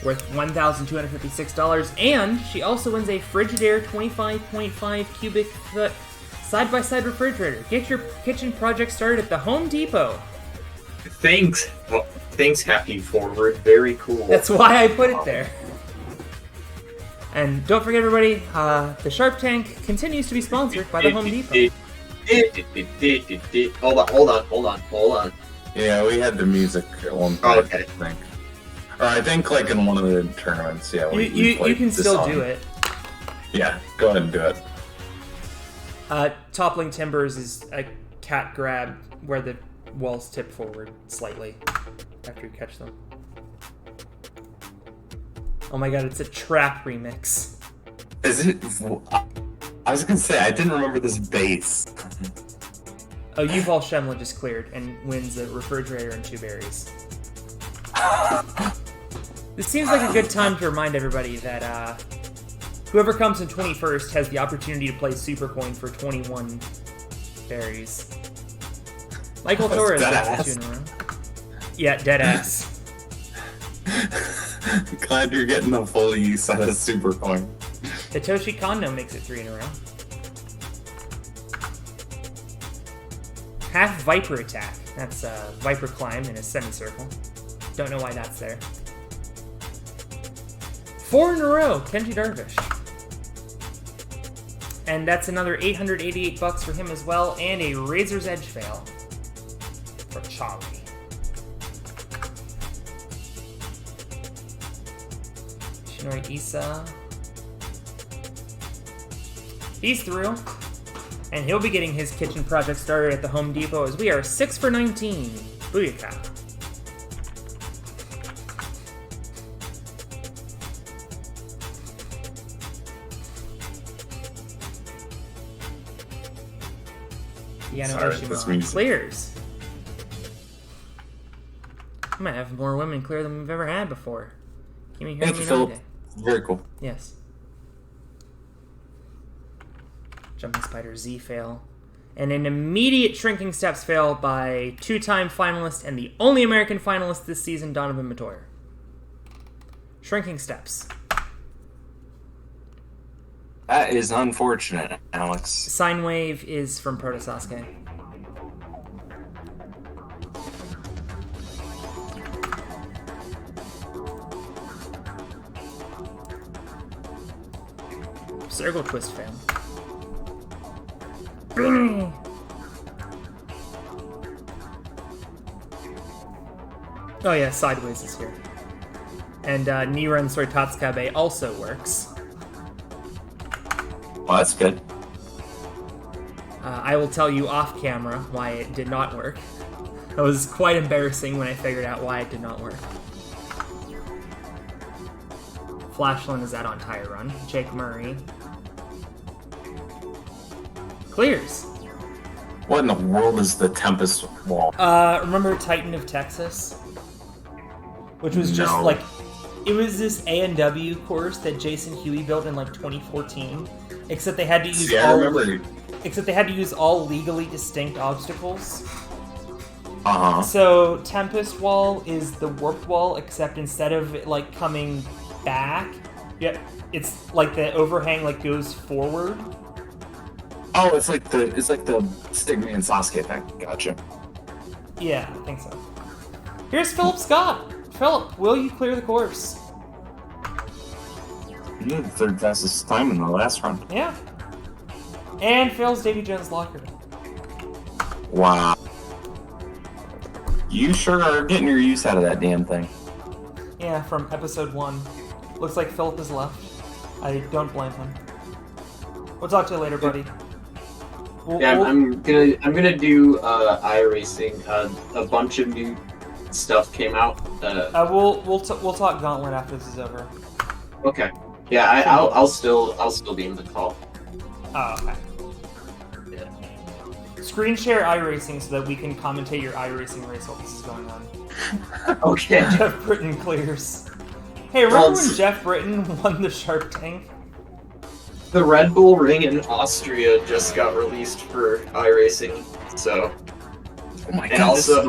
[SPEAKER 1] worth $1,256. And she also wins a Frigidaire 25.5 cubic foot side-by-side refrigerator. Get your kitchen project started at the Home Depot.
[SPEAKER 3] Thanks. Well, thanks, Happy Forward. Very cool.
[SPEAKER 1] That's why I put it there. And don't forget, everybody, the Shark Tank continues to be sponsored by the Home Depot.
[SPEAKER 3] Hold on.
[SPEAKER 2] Yeah, we had the music at one point,
[SPEAKER 3] Okay.
[SPEAKER 2] I think. Or I think, like, in one of the tournaments, yeah.
[SPEAKER 1] You can still do it.
[SPEAKER 2] Yeah, go ahead and do it.
[SPEAKER 1] Toppling Timbers is a cat grab where the walls tip forward slightly after you catch them. Oh my god, it's a trap remix.
[SPEAKER 2] Is it? I was gonna say, I didn't remember this base.
[SPEAKER 1] Oh, Yuval Shemla just cleared and wins a refrigerator and 2 berries. This seems like a good time to remind everybody that whoever comes in 21st has the opportunity to play Supercoin for 21 berries. Michael Torres gets 2 in a row. Yeah, dead ass.
[SPEAKER 2] Glad you're getting the full use out of Supercoin.
[SPEAKER 1] Hitoshi Kondo makes it 3 in a row. Half Viper attack. That's a Viper climb in a semicircle. Don't know why that's there. 4 in a row, Kenji Darvish. And that's another $888 for him as well, and a Razor's Edge fail for Charlie. Shinori Issa. He's through, and he'll be getting his kitchen project started at the Home Depot as we are 6 for 19. Booyaka.
[SPEAKER 2] Sorry, this
[SPEAKER 1] Yanoshima
[SPEAKER 2] means-
[SPEAKER 1] clears. I might have more women clear than we've ever had before. Kimi
[SPEAKER 2] Thank you,
[SPEAKER 1] Hiromi
[SPEAKER 2] Philip.
[SPEAKER 1] Nage.
[SPEAKER 2] Very cool.
[SPEAKER 1] Yes. Jumping Spider Z fail. And an immediate Shrinking Steps fail by 2-time finalist and the only American finalist this season, Donovan Matoyer. Shrinking Steps.
[SPEAKER 4] That is unfortunate, Alex.
[SPEAKER 1] Sine Wave is from Proto Sasuke. Circle Twist fail. Oh yeah, Sideways is here. And Niran Soitatsukabe also works.
[SPEAKER 2] Well, that's good.
[SPEAKER 1] I will tell you off camera why it did not work. It was quite embarrassing when I figured out why it did not work. Flashland is out on tire run. Jake Murray clears.
[SPEAKER 2] What in the world is the Tempest Wall?
[SPEAKER 1] Remember Titan of Texas? Which was just
[SPEAKER 2] No.
[SPEAKER 1] like, it was this A&W course that Jason Huey built in like 2014. Except they had to use
[SPEAKER 2] See, I remember.
[SPEAKER 1] except they had to use all legally distinct obstacles.
[SPEAKER 2] Uh-huh.
[SPEAKER 1] So Tempest Wall is the warped wall, except instead of it like coming back, yeah, it's like the overhang like goes forward.
[SPEAKER 2] Oh, it's like the Stigma and Sasuke effect. Gotcha.
[SPEAKER 1] Yeah, I think so. Here's Philip Scott. Philip, will you clear the course?
[SPEAKER 2] You did the 3rd fastest time in the last run.
[SPEAKER 1] Yeah. And fails Davy Jones' locker.
[SPEAKER 2] Wow. You sure are getting your use out of that damn thing.
[SPEAKER 1] Yeah, from episode 1. Looks like Philip has left. I don't blame him. We'll talk to you later, buddy.
[SPEAKER 3] I'm gonna do iRacing. A bunch of new stuff came out.
[SPEAKER 1] We'll talk Gauntlet after this is over.
[SPEAKER 3] Okay. Yeah, I'll still be in the call.
[SPEAKER 1] Oh, okay.
[SPEAKER 3] Yeah.
[SPEAKER 1] Screen share iRacing so that we can commentate your iRacing race while this is going on.
[SPEAKER 3] Okay.
[SPEAKER 1] Jeff Britton clears. Hey, remember when Jeff Britton won the Sharp Tank?
[SPEAKER 3] The Red Bull Ring in Austria just got released for iRacing, so.
[SPEAKER 2] Oh my
[SPEAKER 3] And
[SPEAKER 2] god!
[SPEAKER 3] also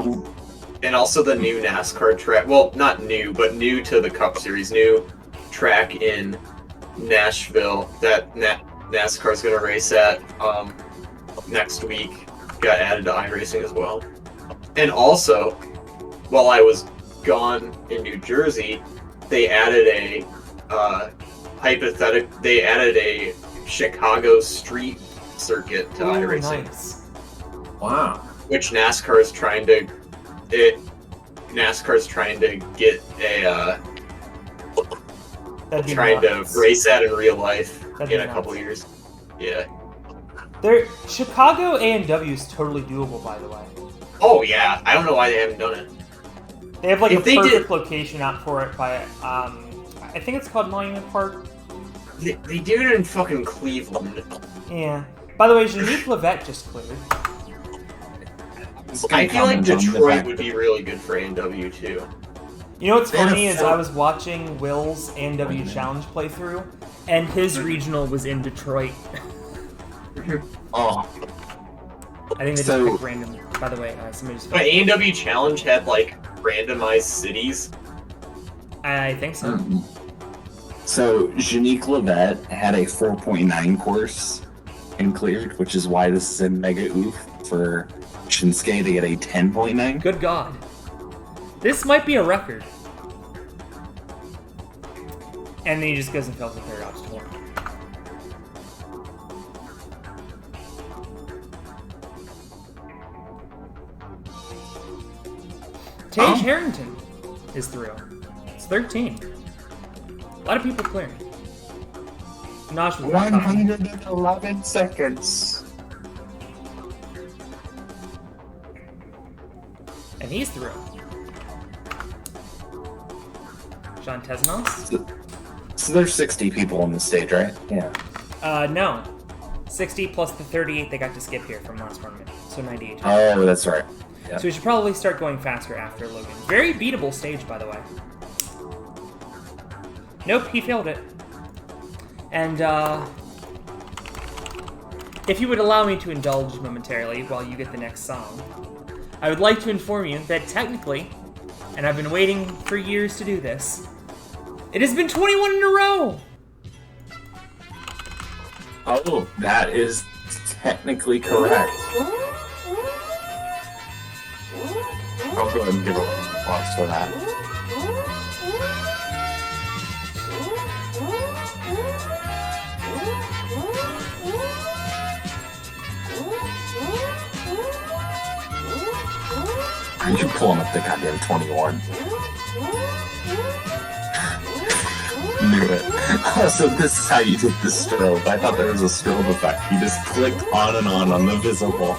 [SPEAKER 3] the new NASCAR track. Well, not new, but new to the Cup Series. New track in Nashville that NASCAR's gonna race at next week got added to iRacing as well. And also, while I was gone in New Jersey, they added a Chicago street circuit to iRacing.
[SPEAKER 1] Nice.
[SPEAKER 2] Wow.
[SPEAKER 3] Which NASCAR's trying to get
[SPEAKER 1] That'd be
[SPEAKER 3] trying
[SPEAKER 1] nuts.
[SPEAKER 3] to race that in real life
[SPEAKER 1] That'd
[SPEAKER 3] in
[SPEAKER 1] be
[SPEAKER 3] a couple
[SPEAKER 1] nuts.
[SPEAKER 3] years. Yeah.
[SPEAKER 1] Chicago A&W is totally doable, by the way.
[SPEAKER 3] Oh yeah. I don't know why they haven't done it.
[SPEAKER 1] They have like
[SPEAKER 3] If
[SPEAKER 1] a
[SPEAKER 3] they
[SPEAKER 1] perfect
[SPEAKER 3] did-
[SPEAKER 1] location out for it by I think it's called Monument Park.
[SPEAKER 3] They do it in fucking Cleveland.
[SPEAKER 1] Yeah. By the way, Jeanette Levette just cleared.
[SPEAKER 3] I feel like Detroit would be really good for A&W too.
[SPEAKER 1] You know what's
[SPEAKER 2] They had a
[SPEAKER 1] funny is
[SPEAKER 2] full-
[SPEAKER 1] I was watching Will's A&W Challenge playthrough, and his regional was in Detroit.
[SPEAKER 2] Oh,
[SPEAKER 1] I think they just
[SPEAKER 2] So-
[SPEAKER 1] picked random. By the way, somebody just.
[SPEAKER 3] But A&W Challenge had like randomized cities.
[SPEAKER 1] I think so.
[SPEAKER 2] So, Janique Levette had a 4.9 course and cleared, which is why this is a mega oof for Shinsuke to get a 10.9.
[SPEAKER 1] Good God. This might be a record. And then he just goes and fails the third obstacle. Tage Harrington is through. It's 13. A lot of people clearing. Naj was not talking.
[SPEAKER 2] 111 seconds.
[SPEAKER 1] And he's through. John Tesnos?
[SPEAKER 2] So there's 60 people on the stage, right? Yeah.
[SPEAKER 1] No. 60 plus the 38 they got to skip here from last tournament. So 98.
[SPEAKER 2] Oh, that's right. Yeah.
[SPEAKER 1] So we should probably start going faster after Logan. Very beatable stage, by the way. Nope, he failed it. And, if you would allow me to indulge momentarily while you get the next song, I would like to inform you that technically, and I've been waiting for years to do this, it has been 21 in a row!
[SPEAKER 2] Oh, that is technically correct. I'll go ahead and give a applause for that. You're pulling up the goddamn 21. Knew it. So this is how you did the strobe. I thought there was a strobe effect. You just clicked on and on the visible.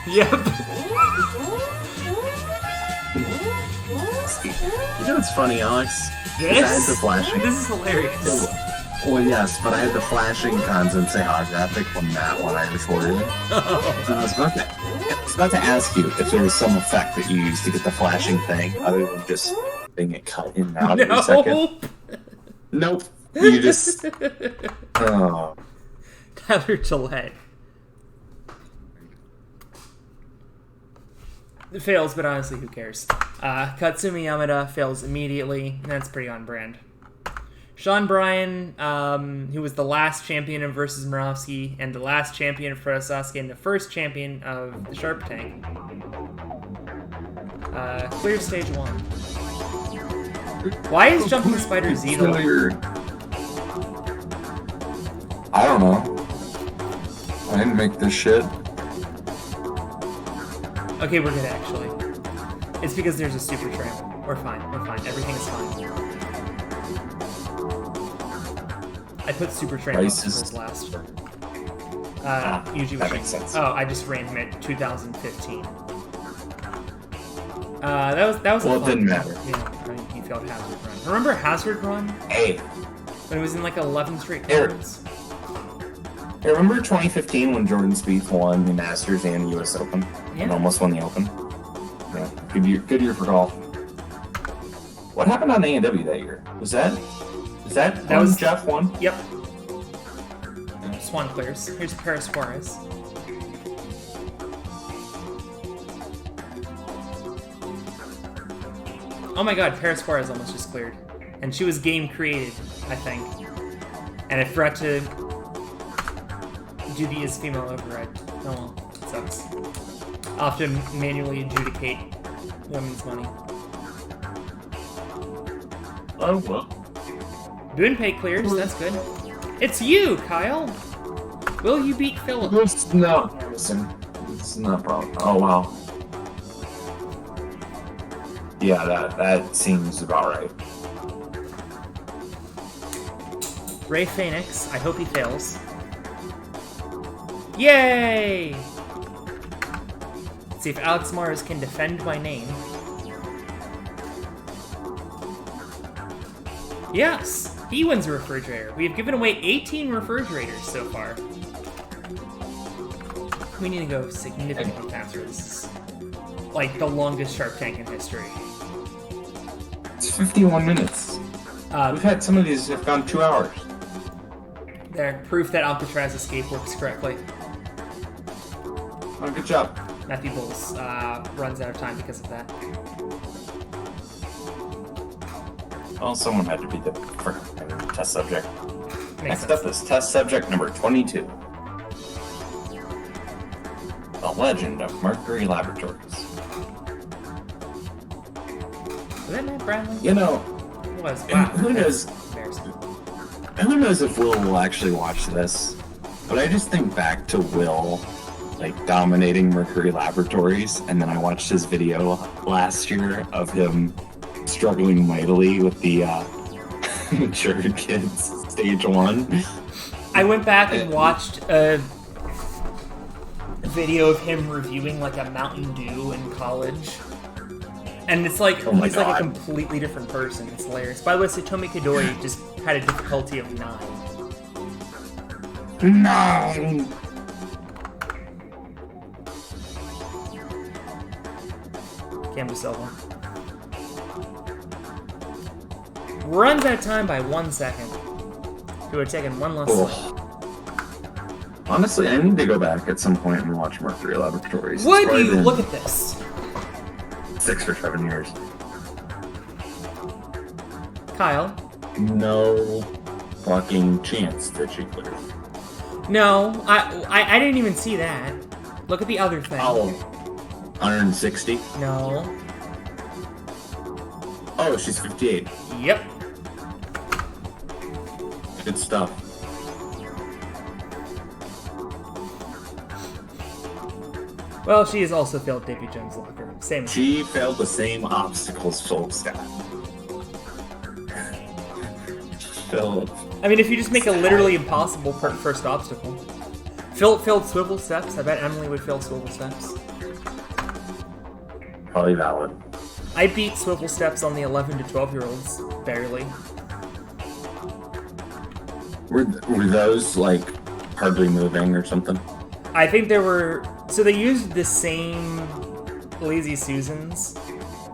[SPEAKER 1] Yep.
[SPEAKER 2] You know what's funny, Alex? Is I had the flashing.
[SPEAKER 1] This is hilarious.
[SPEAKER 2] Well, yes, but I had the flashing constant say holographic when I recorded it. And I was about to ask you if there was some effect that you used to get the flashing thing, other than just being it cut in and out every second. Nope. You just. Oh.
[SPEAKER 1] Tyler Gillette. It fails, but honestly, who cares? Katsumi Yamada fails immediately, and that's pretty on brand. Sean Bryan, who was the last champion of versus Murawski, and the last champion of Pro Sasuke, and the first champion of the Sharp Tank. Clear stage 1. Why is Jumping Spider Z the
[SPEAKER 2] Clear. I don't know. I didn't make this shit.
[SPEAKER 1] Okay, we're good, actually. It's because there's a super tram. We're fine. We're fine. Everything is fine. I put super trained
[SPEAKER 2] Rice
[SPEAKER 1] obstacles
[SPEAKER 2] is-
[SPEAKER 1] last. Usually
[SPEAKER 2] that
[SPEAKER 1] we
[SPEAKER 2] makes sense.
[SPEAKER 1] Oh, I just ran him at 2015. That was.
[SPEAKER 2] Well,
[SPEAKER 1] a
[SPEAKER 2] it
[SPEAKER 1] fun
[SPEAKER 2] didn't
[SPEAKER 1] game.
[SPEAKER 2] matter.
[SPEAKER 1] Yeah, I mean, he failed Hazard Run. Remember Hazard Run
[SPEAKER 2] Hey,
[SPEAKER 1] when it was in like 11 straight
[SPEAKER 2] Eric.
[SPEAKER 1] cards?
[SPEAKER 2] hey, remember 2015 when Jordan Spieth won the Masters and the U.S. Open?
[SPEAKER 1] Yeah.
[SPEAKER 2] And almost won the Open? Yeah, good year for golf. What happened on A&W that year? Was that
[SPEAKER 1] That
[SPEAKER 2] when
[SPEAKER 1] was-
[SPEAKER 2] Jeff won?
[SPEAKER 1] Yep. Swan clears. Here's Paris Suarez. Oh my god, Paris Suarez almost just cleared. And she was game created, I think. And I forgot to do the is female override. Oh well, it sucks. I'll have to manually adjudicate women's money.
[SPEAKER 2] Oh, well.
[SPEAKER 1] Boonpay clears, that's good. It's you, Kyle! Will you beat Philip?
[SPEAKER 2] No, listen, it's not a problem. Oh, wow. Yeah, that seems about right.
[SPEAKER 1] Ray Phoenix, I hope he fails. Yay! Let's see if Alex Mars can defend my name. Yes! He wins a refrigerator. We have given away 18 refrigerators so far. We need to go significantly faster. This is like the longest Shark Tank in history.
[SPEAKER 2] It's 51 minutes. We've had some of these have gone 2 hours.
[SPEAKER 1] There, proof that Alcatraz Escape works correctly.
[SPEAKER 2] Oh, good job.
[SPEAKER 1] Matthew Bowles runs out of time because of that.
[SPEAKER 2] Well, someone had to be the test subject.
[SPEAKER 1] Makes
[SPEAKER 2] Next
[SPEAKER 1] sense.
[SPEAKER 2] up is test subject number 22. The Legend of Mercury Laboratories.
[SPEAKER 1] Was that Matt Bradley?
[SPEAKER 2] You know,
[SPEAKER 1] It was. Wow.
[SPEAKER 2] who knows?
[SPEAKER 1] That's embarrassing.
[SPEAKER 2] Who knows if Will will actually watch this? But I just think back to Will, like, dominating Mercury Laboratories, and then I watched his video last year of him struggling mightily with the mature kids stage 1.
[SPEAKER 1] I went back and watched a video of him reviewing like a Mountain Dew in college. And it's like
[SPEAKER 2] Oh my
[SPEAKER 1] he's like a
[SPEAKER 2] God.
[SPEAKER 1] completely different person. It's hilarious. By the way, Satomi Kadori just had a difficulty of 9.
[SPEAKER 2] No!
[SPEAKER 1] Cam Silva. Runs out of time by 1 second. Who had taken one less
[SPEAKER 2] Cool.
[SPEAKER 1] swing.
[SPEAKER 2] Honestly, I need to go back at some point and watch Mercury Laboratories. It's
[SPEAKER 1] Would
[SPEAKER 2] probably
[SPEAKER 1] you
[SPEAKER 2] been
[SPEAKER 1] look at this?
[SPEAKER 2] 6 or 7 years.
[SPEAKER 1] Kyle?
[SPEAKER 2] No fucking chance that she clears.
[SPEAKER 1] No, I didn't even see that. Look at the other thing.
[SPEAKER 2] Oh, 160?
[SPEAKER 1] No.
[SPEAKER 2] Oh, she's 58.
[SPEAKER 1] Yep.
[SPEAKER 2] Good stuff.
[SPEAKER 1] Well, she has also failed Davy Jones' locker. Same.
[SPEAKER 2] She failed the same obstacles Philip Scott. Philip.
[SPEAKER 1] I mean, if you just make a literally impossible first obstacle. Philip failed swivel steps. I bet Emily would fail swivel steps.
[SPEAKER 2] Probably valid.
[SPEAKER 1] I beat swivel steps on the 11 to 12-year-olds. Barely.
[SPEAKER 2] Were those, like, hardly moving or something?
[SPEAKER 1] I think there were... So they used the same Lazy Susans.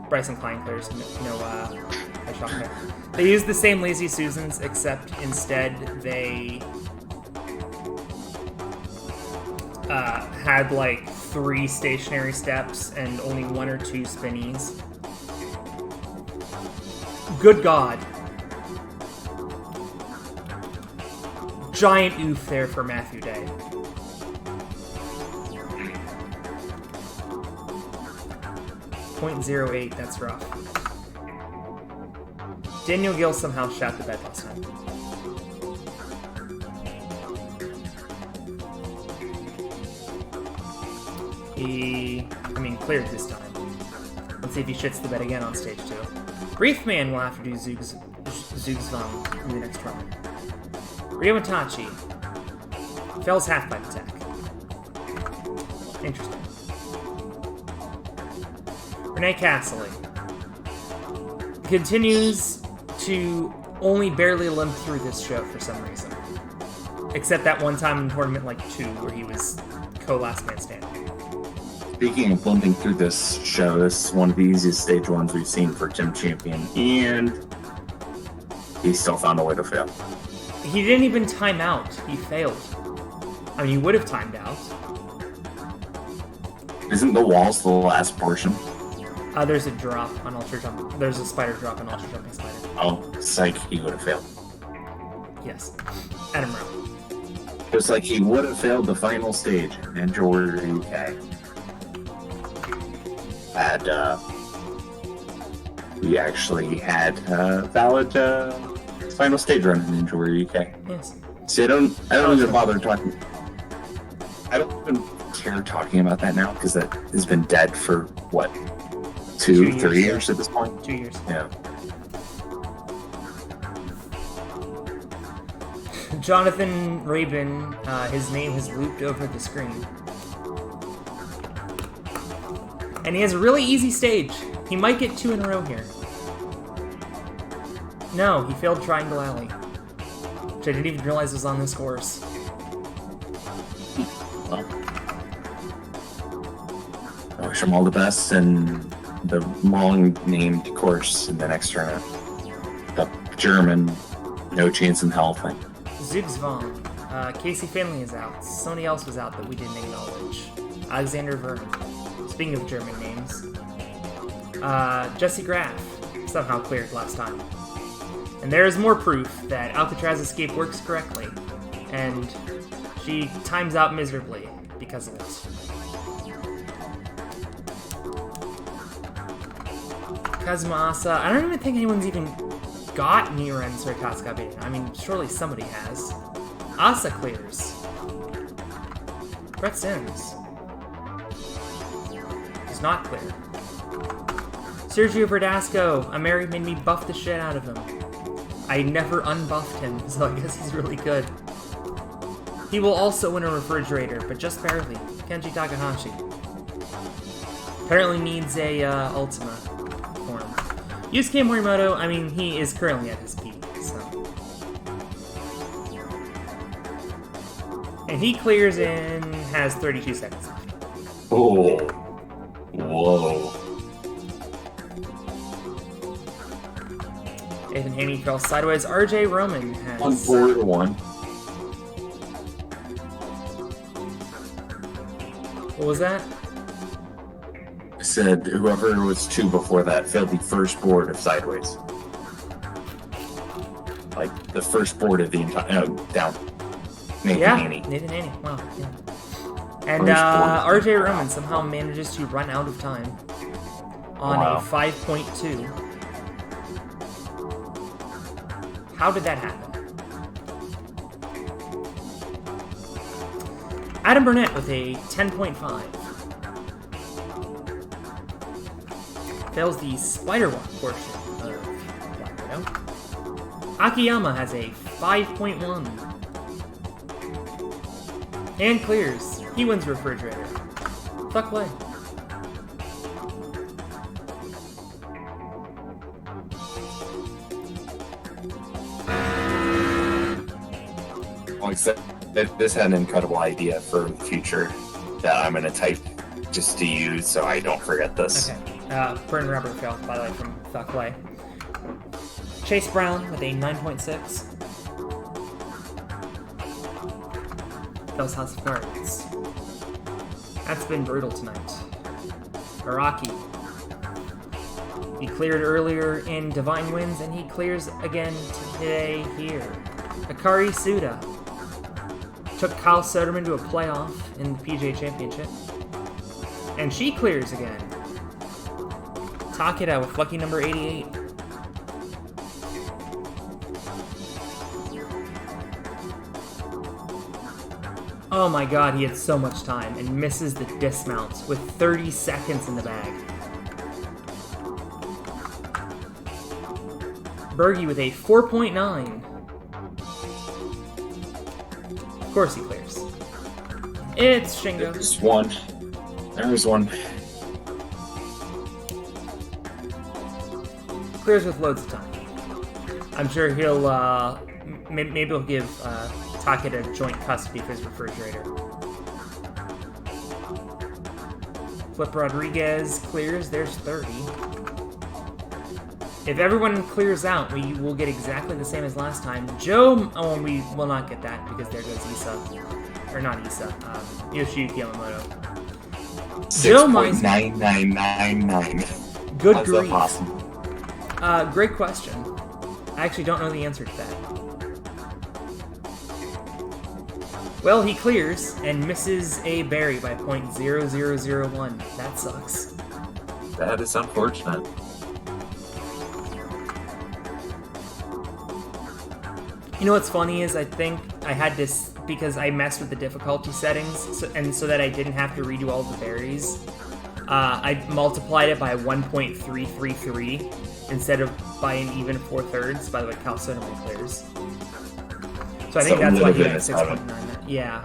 [SPEAKER 1] Bryson Klein clears. I shocked her. They used the same Lazy Susans, except instead they had like 3 stationary steps and only 1 or 2 spinnies. Good God. Giant oof there for Matthew Day. .08, that's rough. Daniel Gill somehow shot the bed last time. He, cleared this time. Let's see if he shits the bed again on stage 2. Wreathman will have to do Zugzwang in the next round. Ryomatachi fails half-pipe attack. Interesting. Renee Castley continues to only barely limp through this show for some reason. Except that one time in Tournament 2 where he was co-last man standing.
[SPEAKER 2] Speaking of limping through this show, this is one of the easiest stage ones we've seen for Gym Champion, and he still found a way to fail.
[SPEAKER 1] He didn't even time out. He failed. I mean, he would have timed out.
[SPEAKER 2] Isn't the walls the last portion?
[SPEAKER 1] There's a drop on Ultra Jump. There's a spider drop on Ultra Jumping Spider.
[SPEAKER 2] Oh, psych, he would have failed.
[SPEAKER 1] Yes. Adam Rowe.
[SPEAKER 2] Just like he would have failed the final stage in Ninja Warrior UK. We actually had a valid final stage run in Ninja Warrior UK.
[SPEAKER 1] Yes.
[SPEAKER 2] See, I don't even bother talking. I don't even care talking about that now because that has been dead for what, 2, 3 years at this point.
[SPEAKER 1] 2 years.
[SPEAKER 2] Yeah.
[SPEAKER 1] Jonathan Rabin, his name has looped over the screen. And he has a really easy stage. He might get 2 in a row here. No, he failed Triangle Alley. Which I didn't even realize was on this course.
[SPEAKER 2] Well, I wish him all the best in the long-named course in the next tournament. The German, no chance in hell thing.
[SPEAKER 1] Zugzwang. Casey Finley is out. Somebody else was out that we didn't acknowledge. Alexander Verne. Speaking of German names. Jesse Graff somehow cleared last time. And there is more proof that Alcatraz Escape works correctly. And she times out miserably because of it. Kazuma Asa. I don't even think anyone's even got Niren Sorakatsukabin. I mean, surely somebody has. Asa clears. Brett Sims does not clear. Sergio Verdasco. Ameri made me buff the shit out of him. I never unbuffed him, so I guess he's really good. He will also win a refrigerator, but just barely. Kenji Takahashi. Apparently needs a Ultima form. Yusuke Morimoto, I mean, he is currently at his peak, so. And he clears in, has 32 seconds left.
[SPEAKER 2] Oh. Whoa.
[SPEAKER 1] Nathan Haney fell sideways. RJ Roman has...
[SPEAKER 2] 1-4-1.
[SPEAKER 1] What was that?
[SPEAKER 2] I said whoever was 2 before that failed the first board of Sideways. Like, the first board of the entire... down. Nathan Haney.
[SPEAKER 1] Nathan Haney. Wow, yeah. And RJ Roman somehow manages to run out of time on a 5.2. How did that happen? Adam Burnett with a 10.5. Fails the Spider Walk portion of Black Widow. Akiyama has a 5.1. And clears. He wins refrigerator. Fuck way.
[SPEAKER 2] Well, except that this had an incredible idea for the future that I'm going to type just to use so I don't forget this.
[SPEAKER 1] Okay. Burn Rubber fail, by the way, from Fuck way. Chase Brown with a 9.6. Those House of Cards. That's been brutal tonight. Araki. He cleared earlier in Divine Winds, and he clears again today here. Akari Suda took Kyle Soderman to a playoff in the PGA Championship. And she clears again. Takeda with lucky number 88. Oh my god, he had so much time and misses the dismounts with 30 seconds in the bag. Bergie with a 4.9. Of course he clears. It's Shingo.
[SPEAKER 2] There's one. There's one.
[SPEAKER 1] Clears with loads of time. I'm sure he'll, maybe he'll give Takeda joint custody of his refrigerator. Flip Rodriguez clears. There's 30. If everyone clears out, we will get exactly the same as last time. Joe, oh, we will not get that because there goes Issa. Or not Issa, Yoshiyuki Yamamoto. Joe Meisner.
[SPEAKER 2] 6.9999.
[SPEAKER 1] Good
[SPEAKER 2] How's
[SPEAKER 1] grief.
[SPEAKER 2] that possible?
[SPEAKER 1] Great question. I actually don't know the answer to that. Well, he clears and misses a berry by .0001. That sucks.
[SPEAKER 2] That is unfortunate.
[SPEAKER 1] You know what's funny is I think I had this because I messed with the difficulty settings, so that I didn't have to redo all the berries. I multiplied it by 1.333 instead of by an even 4/3. By the way, Calcinomy clears. So I think that's why he got 6.99. Yeah.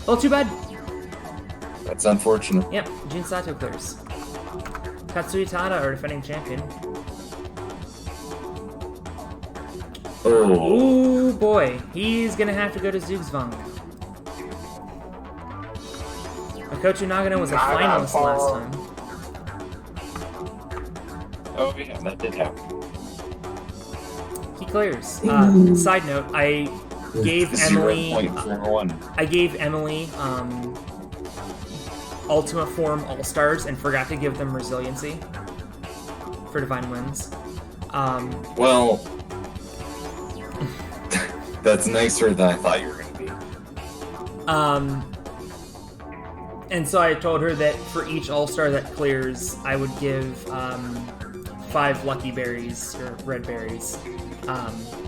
[SPEAKER 1] Well, too bad.
[SPEAKER 2] That's unfortunate.
[SPEAKER 1] Yep, Jin Sato clears. Katsuya Tada, our defending champion.
[SPEAKER 2] Oh.
[SPEAKER 1] Ooh, boy. He's gonna have to go to Zugzwang. Makoto Nagano was a finalist last time.
[SPEAKER 2] Oh, yeah, that did happen.
[SPEAKER 1] He clears. Side note, I gave Emily...
[SPEAKER 2] 0.41.
[SPEAKER 1] I gave Emily Ultima Form All-Stars and forgot to give them Resiliency for Divine Winds.
[SPEAKER 2] Well, that's nicer than I thought you were going to be.
[SPEAKER 1] And so I told her that for each All-Star that clears, I would give 5 Lucky Berries, or Red Berries.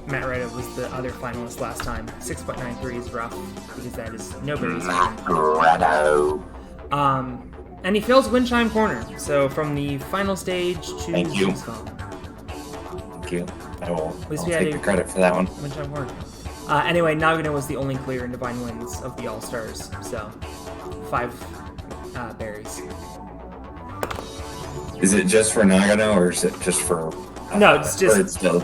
[SPEAKER 1] Matt Reda was the other finalist last time. 6.93 is rough, because that is no berries. And he fails Wind Chime Corner, so from the final stage to
[SPEAKER 2] Thank you.
[SPEAKER 1] Zugzwang.
[SPEAKER 2] Thank you. I'll
[SPEAKER 1] least we had
[SPEAKER 2] take
[SPEAKER 1] a-
[SPEAKER 2] the credit for that one.
[SPEAKER 1] Wind Chime Corner. Anyway, Nagano was the only clear in Divine Winds of the All-Stars, so 5 berries.
[SPEAKER 2] Is it just for Nagano, or is it just for...
[SPEAKER 1] No, it's just-
[SPEAKER 2] or it's the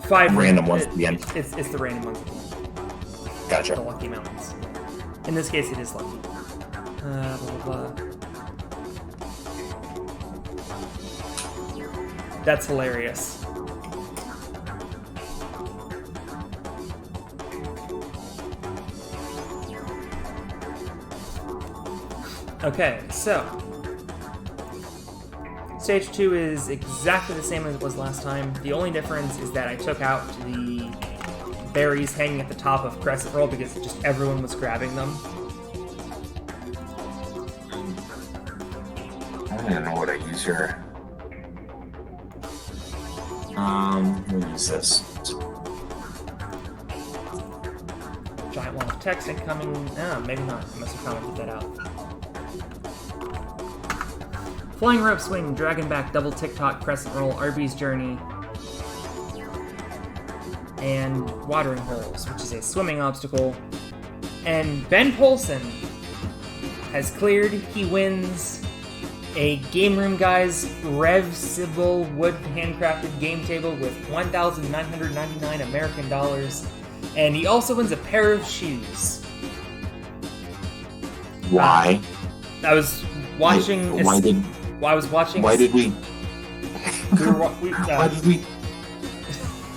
[SPEAKER 1] 5
[SPEAKER 2] random ones at the end?
[SPEAKER 1] It's the random ones at the end. The
[SPEAKER 2] Gotcha.
[SPEAKER 1] Lucky Mountains. In this case, it is lucky. Blah, blah, blah. That's hilarious. Okay, so Stage 2 is exactly the same as it was last time. The only difference is that I took out the berries hanging at the top of Crescent Roll because just everyone was grabbing them.
[SPEAKER 2] I don't even know what I use here. Let me use this.
[SPEAKER 1] Giant wall of text incoming. Maybe not. I must have commented that out. Flying Rope Swing, Dragon Back, Double TikTok, Crescent Roll, RB's Journey, and Watering Holes, which is a swimming obstacle. And Ben Polson has cleared. He wins a Game Room Guys Rev-sible wood handcrafted game table with 1,999 American dollars. And he also wins a pair of shoes.
[SPEAKER 2] Why?
[SPEAKER 1] I was watching.
[SPEAKER 2] Why did
[SPEAKER 1] I was watching.
[SPEAKER 2] we?
[SPEAKER 1] Why did we?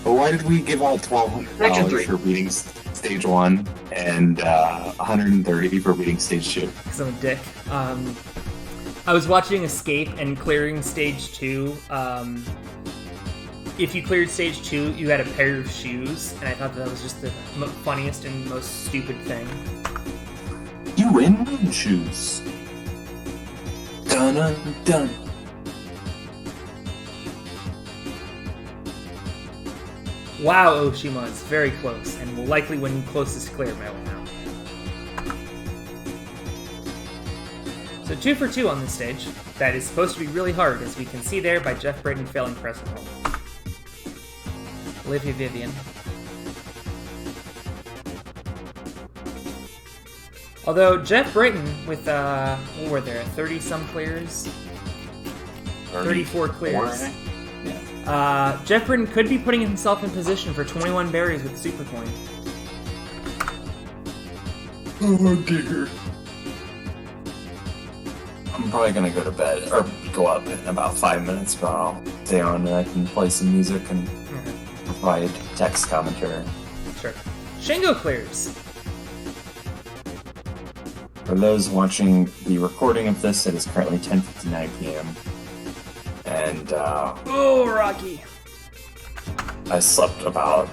[SPEAKER 2] Why did we give all $1,200 for beating stage 1 and $130 for beating stage 2?
[SPEAKER 1] Because I'm a dick. I was watching Escape and clearing stage 2. If you cleared stage 2, you had a pair of shoes, and I thought that was just the funniest and most stupid thing.
[SPEAKER 2] You win moon shoes. Dun dun dun.
[SPEAKER 1] Wow, Oshima is very close, and will likely win closest clear medal now. So 2 for 2 on this stage. That is supposed to be really hard, as we can see there by Jeff Braden failing Crescent Roll. Olivia Vivian. Although Jeff Britton with what were there, 30-some clears, 34 clears. Jeff Britton could be putting himself in position for 21 berries with Super Coin.
[SPEAKER 4] Oh dear. I'm probably gonna go to bed or go up in about 5 minutes, but I'll stay on and I can play some music and provide text commentary.
[SPEAKER 1] Sure. Shingo clears.
[SPEAKER 4] For those watching the recording of this, it is currently 10:59 p.m. And
[SPEAKER 1] Oh, Rocky.
[SPEAKER 4] I slept about.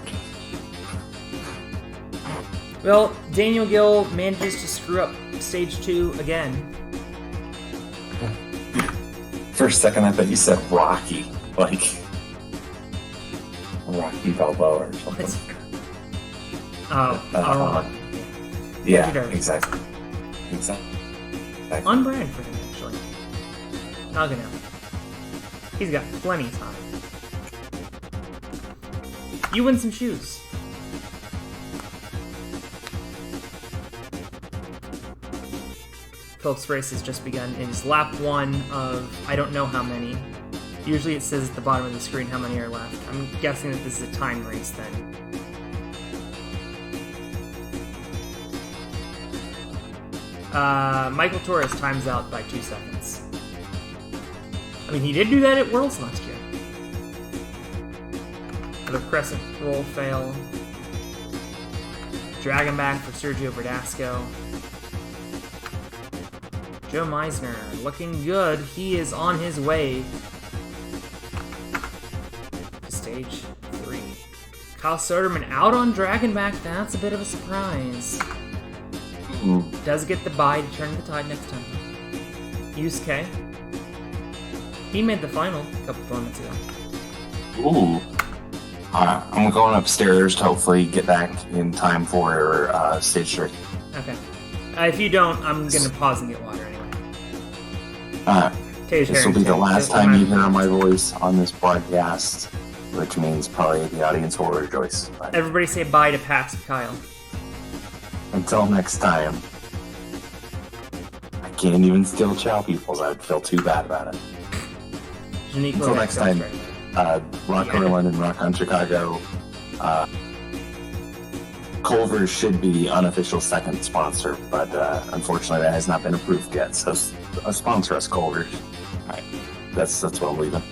[SPEAKER 1] Well, Daniel Gill manages to screw up stage 2 again.
[SPEAKER 4] For a second, I thought you said Rocky, like Rocky Balboa or something. Yeah, exactly.
[SPEAKER 1] On brand for him, actually. Nagano. He's got plenty of time. You win some shoes. Phillips' race has just begun. It is lap 1 of I don't know how many. Usually it says at the bottom of the screen how many are left. I'm guessing that this is a time race then. Michael Torres times out by 2 seconds. I mean, he did do that at Worlds last year. Another crescent roll fail. Dragon back for Sergio Verdasco. Joe Meisner looking good. He is on his way to stage 3. Kyle Soderman out on Dragonback. That's a bit of a surprise. Does get the bye to turn the tide next time. Yusuke. He made the final a couple tournaments ago.
[SPEAKER 4] Ooh. I'm going upstairs to hopefully get back in time for stage 3.
[SPEAKER 1] Okay. If you don't, I'm going to pause and get water anyway.
[SPEAKER 4] This will be the last time you hear my voice on this broadcast, which means probably the audience will rejoice. But
[SPEAKER 1] everybody say bye to Pax and Kyle.
[SPEAKER 4] until next time. I can't even still chow people. I'd feel too bad about it. Until next time, Rock Orland and Rock on Chicago. Culver's should be the unofficial second sponsor, but unfortunately that has not been approved yet. So sponsor us, Culver's. All right, that's what I'm leaving.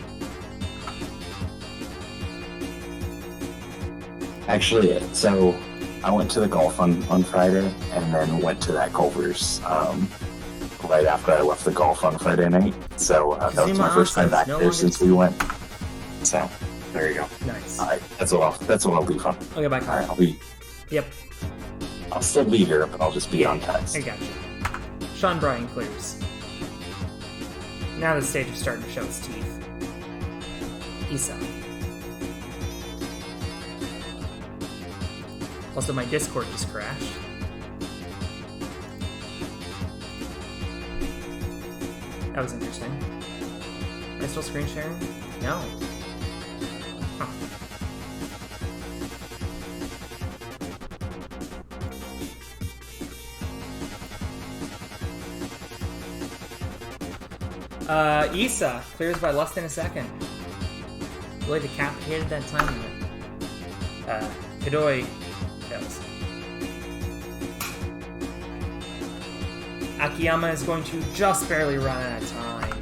[SPEAKER 4] Actually, so I went to the golf on Friday, and then went to that Culver's right after I left the golf on Friday night. So that was my first time back there since we went. So there you go.
[SPEAKER 1] Nice.
[SPEAKER 4] All right, that's what I'll leave on.
[SPEAKER 1] Okay, bye.
[SPEAKER 4] All right, I'll be.
[SPEAKER 1] Yep.
[SPEAKER 4] I'll still be here, but I'll just be on text.
[SPEAKER 1] I gotcha. Sean Bryan clears. Now the stage is starting to show its teeth. Isa. Also, my Discord just crashed. That was interesting. Am I still screen sharing? No. Huh. Isa clears by less than a second. Really decapitated that time limit. Hidoi fails. Akiyama is going to just barely run out of time.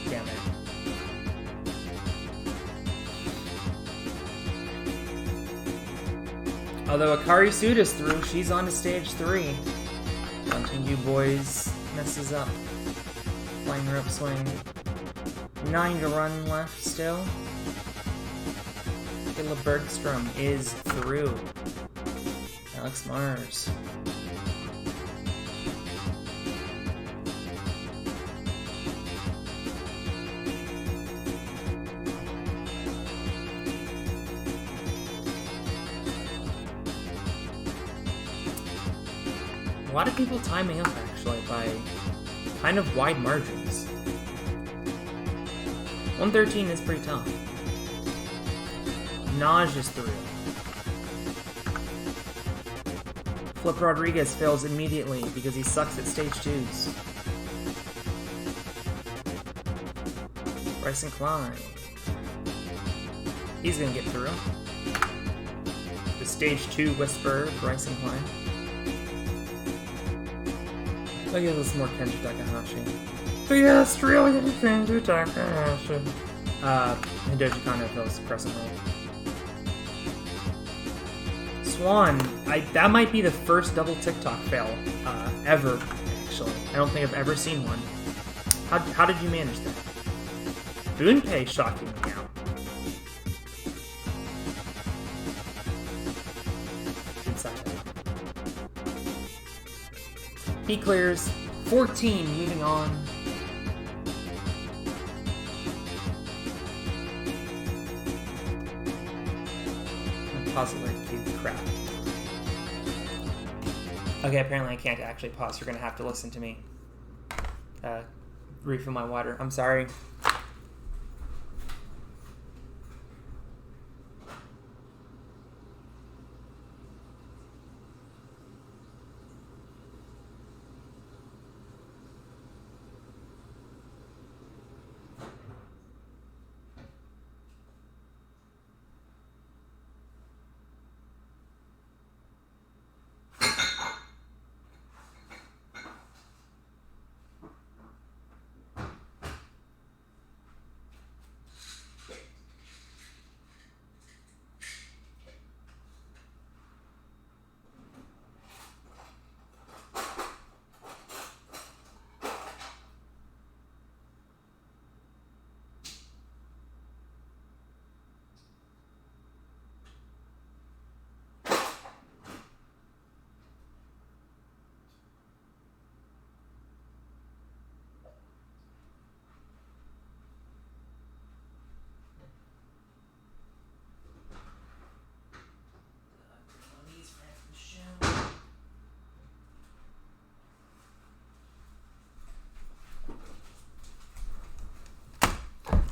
[SPEAKER 1] Damn it. Although Akari Suda's through, she's on to stage 3. Bunting you boys messes up. Flying rope swing. 9 to run left still. Caleb Bergstrom is through. Alex Mars. A lot of people timing up actually by kind of wide margins. 113 is pretty tough. Naj is through. Flip Rodriguez fails immediately because he sucks at stage 2s. Bryson Klein. He's gonna get through. The stage 2 Whisper, Bryson Klein. I'll give us more Kenji Takahashi. Yes, really, Kenji Takahashi. Hidoshi Kano feels pressing hold. Swan, that might be the first double TikTok fail ever, actually. I don't think I've ever seen one. How did you manage that? Boonpei shocking me out. He clears 14, moving on. Pause it like you crap. Okay, apparently I can't actually pause. You're gonna have to listen to me refill my water. I'm sorry.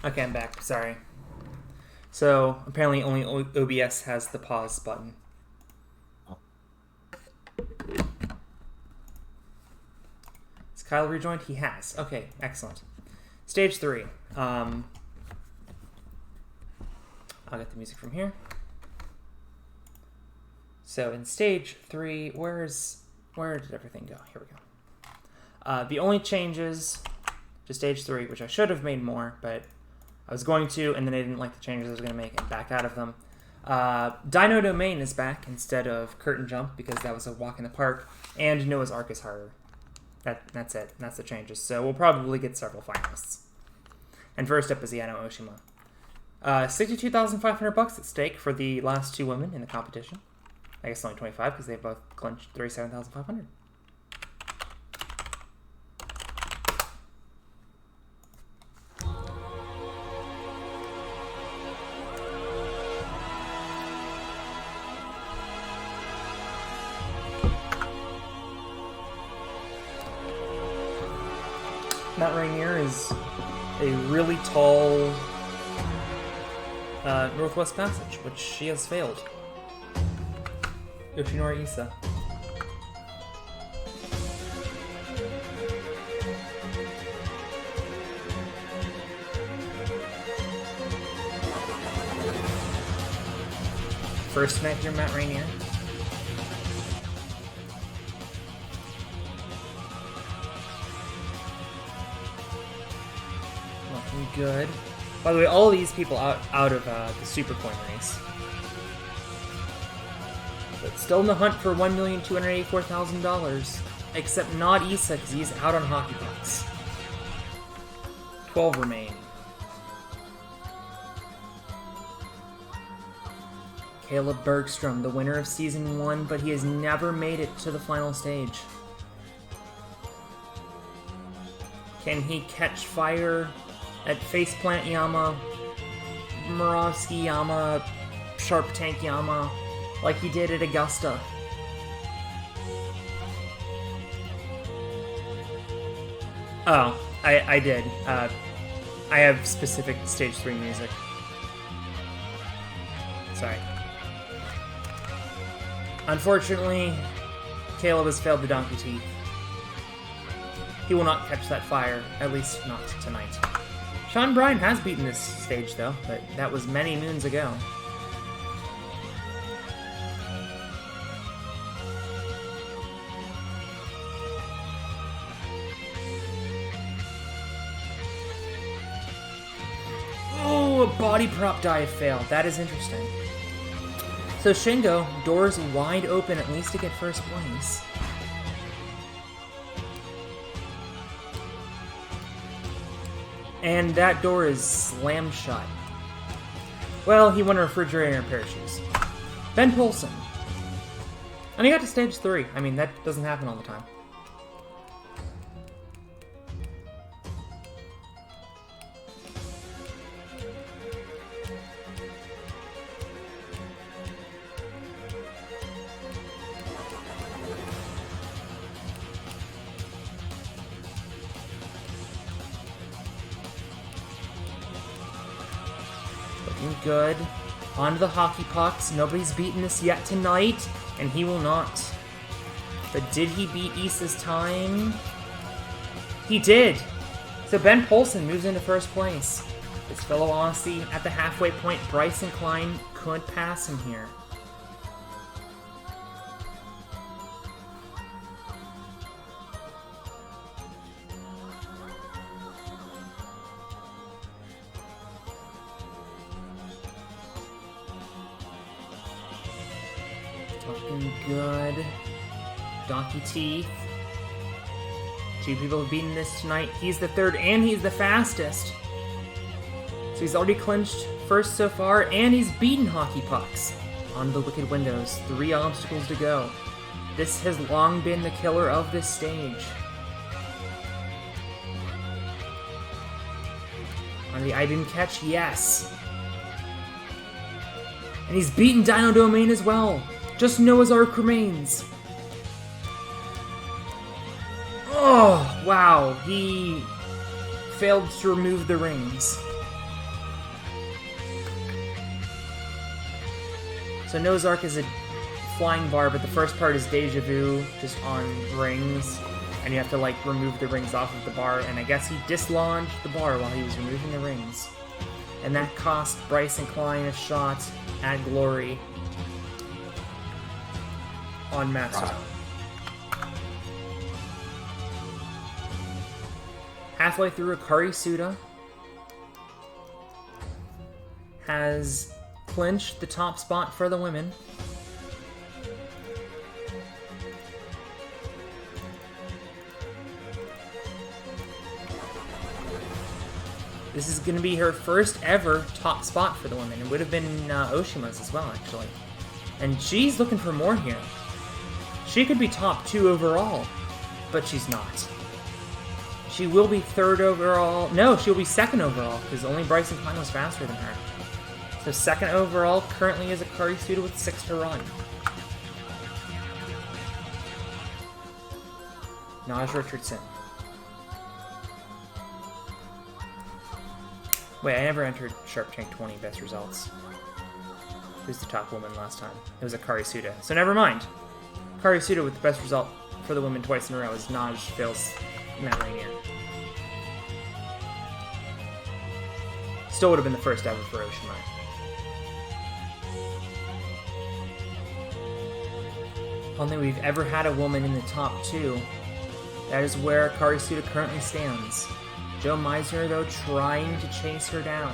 [SPEAKER 1] Okay, I'm back. Sorry. So, apparently only OBS has the pause button. Has Kyle rejoined? He has. Okay, excellent. Stage 3. I'll get the music from here. So, in stage 3, where did everything go? Here we go. The only changes to stage 3, which I should have made more, but I was going to, and then I didn't like the changes I was going to make and backed out of them. Dino Domain is back instead of Curtain Jump because that was a walk in the park, and Noah's Ark is harder. That's it. That's the changes. So we'll probably get several finalists. And first up is Yano Oshima. $62,500 at stake for the last 2 women in the competition. I guess only 25 because they both clinched $37,500. Matt Rainier is a really tall Northwest Passage, which she has failed. Yoshinori Issa. First night here, Matt Rainier. Looking good. By the way, all these people out of the Super Coin race. But still in the hunt for $1,284,000. Except not Issa, because he's out on Hockey Bucks. 12 remain. Caleb Bergstrom, the winner of Season 1, but he has never made it to the final stage. Can he catch fire at Faceplant Yama, Murawski Yama, Sharp Tank Yama, like he did at Augusta? Oh, I did. I have specific Stage 3 music. Sorry. Unfortunately, Caleb has failed the donkey teeth. He will not catch that fire, at least not tonight. Sean Bryan has beaten this stage, though, but that was many moons ago. Oh, a body prop dive fail. That is interesting. So Shingo, doors wide open at least to get first place. And that door is slammed shut. Well, he won a refrigerator and a pair of shoes. Ben Polson. And he got to stage 3. I mean, that doesn't happen all the time. Good. On to the hockey pucks. Nobody's beaten this yet tonight, and he will not. But did he beat Issa's time? He did! So Ben Polson moves into first place. His fellow Aussie at the halfway point, Bryson Klein, could pass him here. Looking good. Donkey Teeth. 2 people have beaten this tonight. He's the 3rd, and he's the fastest. So he's already clinched first so far, and he's beaten Hockey Pucks. On the Wicked Windows. 3 obstacles to go. This has long been the killer of this stage. On the I didn't catch, yes. And he's beaten Dino Domain as well. Just Noah's Ark remains. Oh, wow. He failed to remove the rings. So Noah's Ark is a flying bar, but the first part is Deja Vu, just on rings. And you have to, like, remove the rings off of the bar. And I guess he dislodged the bar while he was removing the rings. And that cost Bryson Klein a shot at glory on Master. Halfway through, Akari Suda has clinched the top spot for the women. This is going to be her first ever top spot for the women. It would have been Oshima's as well, actually. And she's looking for more here. She could be top 2 overall, but she's not. She will be 3rd overall. No, she'll be 2nd overall, because only Bryson Klein was faster than her. So 2nd overall currently is Akari Suda with 6 to run. Naj Richardson. Wait, I never entered Shark Tank 20 best results. Who's the top woman last time? It was Akari Suda. So never mind. Akari Suda with the best result for the women twice in a row is Naj fails Matt Rainier. Still would have been the first ever for Oshima. Only we've ever had a woman in the top 2. That is where Akari Suda currently stands. Joe Meisner, though, trying to chase her down.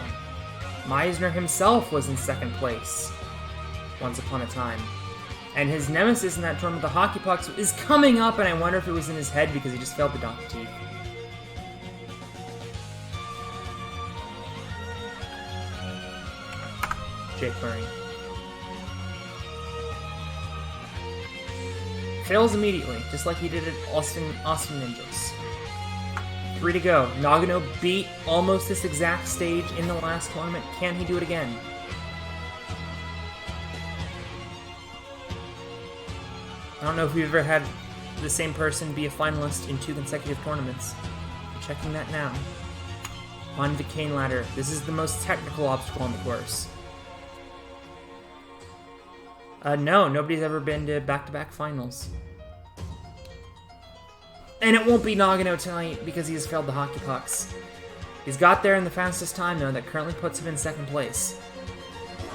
[SPEAKER 1] Meisner himself was in 2nd place once upon a time. And his nemesis in that tournament, the Hockey Pucks, is coming up, and I wonder if it was in his head because he just failed the donkey teeth. Jake Murray. Fails immediately, just like he did at Austin Ninjas. 3 to go. Nagano beat almost this exact stage in the last tournament. Can he do it again? I don't know if we've ever had the same person be a finalist in 2 consecutive tournaments. I'm checking that now. On to Cane Ladder. This is the most technical obstacle on the course. No, nobody's ever been to back-to-back finals. And it won't be Nagano tonight because he has failed the hockey pucks. He's got there in the fastest time, though, that currently puts him in second place.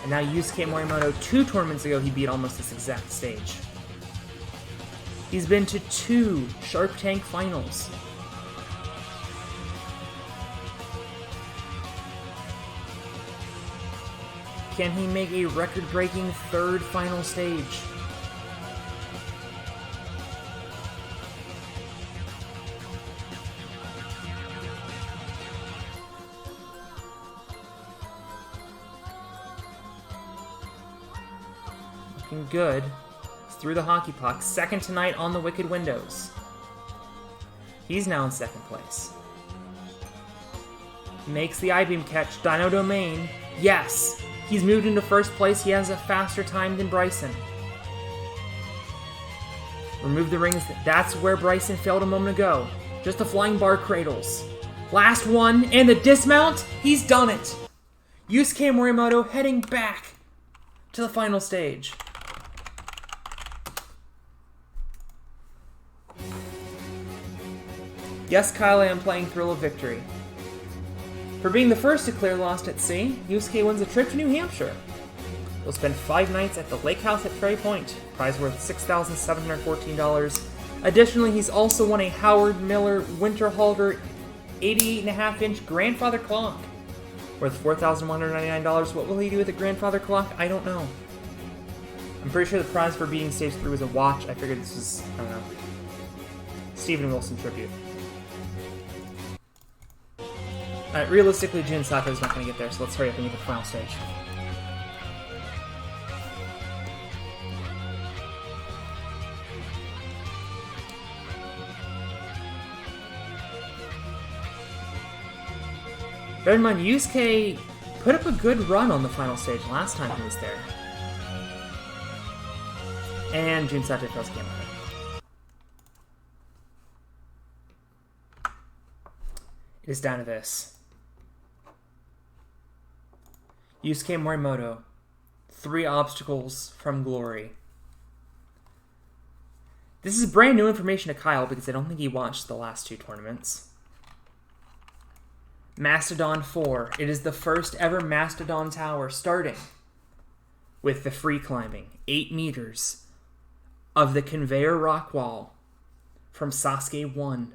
[SPEAKER 1] And now Yusuke Morimoto, 2 tournaments ago, he beat almost this exact stage. He's been to 2 Shark Tank finals. Can he make a record-breaking 3rd final stage? Looking good. He's through the hockey puck. Second tonight on the Wicked Windows. He's now in second place. Makes the I-beam catch. Dino Domain. Yes! He's moved into first place. He has a faster time than Bryson. Remove the rings. That's where Bryson failed a moment ago. Just the flying bar cradles. Last one, and the dismount. He's done it. Yusuke Morimoto heading back to the final stage. Yes, Kyle, I am playing Thrill of Victory. For being the first to clear Lost at Sea, Yusuke wins a trip to New Hampshire. He'll spend 5 nights at the lake house at Ferry Point, prize worth $6,714. Additionally, he's also won a Howard Miller Winterhalter 88.5-inch grandfather clock, worth $4,199. What will he do with the grandfather clock? I don't know. I'm pretty sure the prize for beating Stage 3 was a watch. I figured this was, I don't know, Stephen Wilson tribute. Alright, realistically, Jun Sato's not going to get there, so let's hurry up and get to the final stage. Bear in mind, Yusuke put up a good run on the final stage last time he was there. And Jun Sato fails game over. It is down to this. Yusuke Morimoto, 3 obstacles from glory. This is brand new information to Kyle because I don't think he watched the last 2 tournaments. Mastodon 4. It is the first ever Mastodon Tower, starting with the free climbing, 8 meters of the conveyor rock wall from Sasuke 1.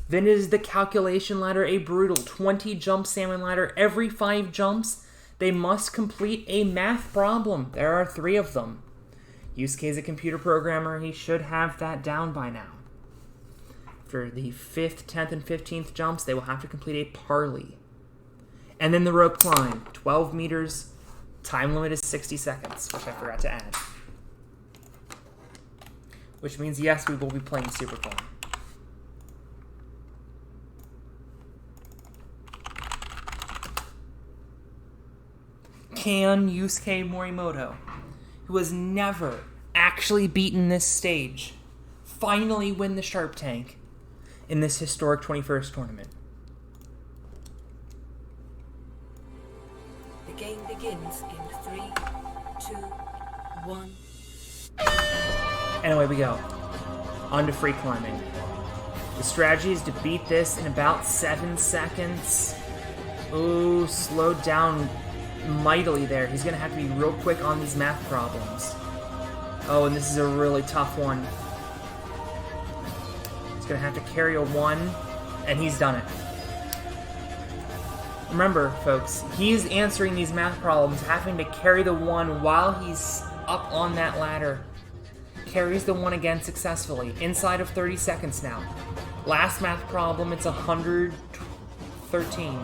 [SPEAKER 1] Then it is the calculation ladder, a brutal 20 jump salmon ladder. Every 5 jumps, they must complete a math problem. There are 3 of them. Yusuke is a computer programmer. He should have that down by now. For the 5th, 10th, and 15th jumps, they will have to complete a parley. And then the rope climb, 12 meters. Time limit is 60 seconds, which I forgot to add. Which means, yes, we will be playing Super Climb. Can Yusuke Morimoto, who has never actually beaten this stage, finally win the Sharp Tank in this historic 21st tournament?
[SPEAKER 5] The game begins in 3, 2, 1.
[SPEAKER 1] And away we go. On to free climbing. The strategy is to beat this in about 7 seconds. Ooh, slowed down mightily there. He's going to have to be real quick on these math problems. Oh, and this is a really tough one. He's going to have to carry a 1, and he's done it. Remember, folks, he's answering these math problems, having to carry the 1 while he's up on that ladder. Carries the 1 again successfully, inside of 30 seconds now. Last math problem, it's 113.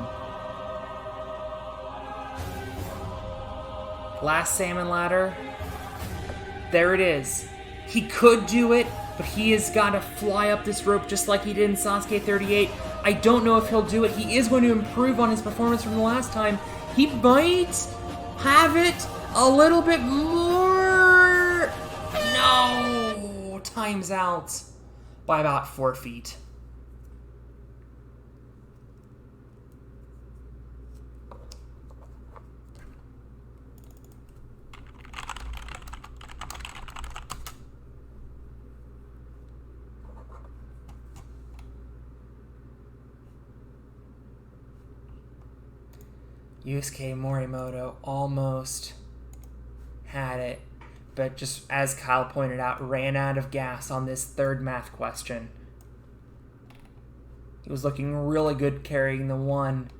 [SPEAKER 1] Last salmon ladder. There it is. He could do it, but he has got to fly up this rope just like he did in Sasuke 38. I don't know if he'll do it. He is going to improve on his performance from the last time. He might have it a little bit more. No! Time's out by about 4 feet. Yusuke Morimoto almost had it, but just as Kyle pointed out, ran out of gas on this third math question. He was looking really good carrying the one,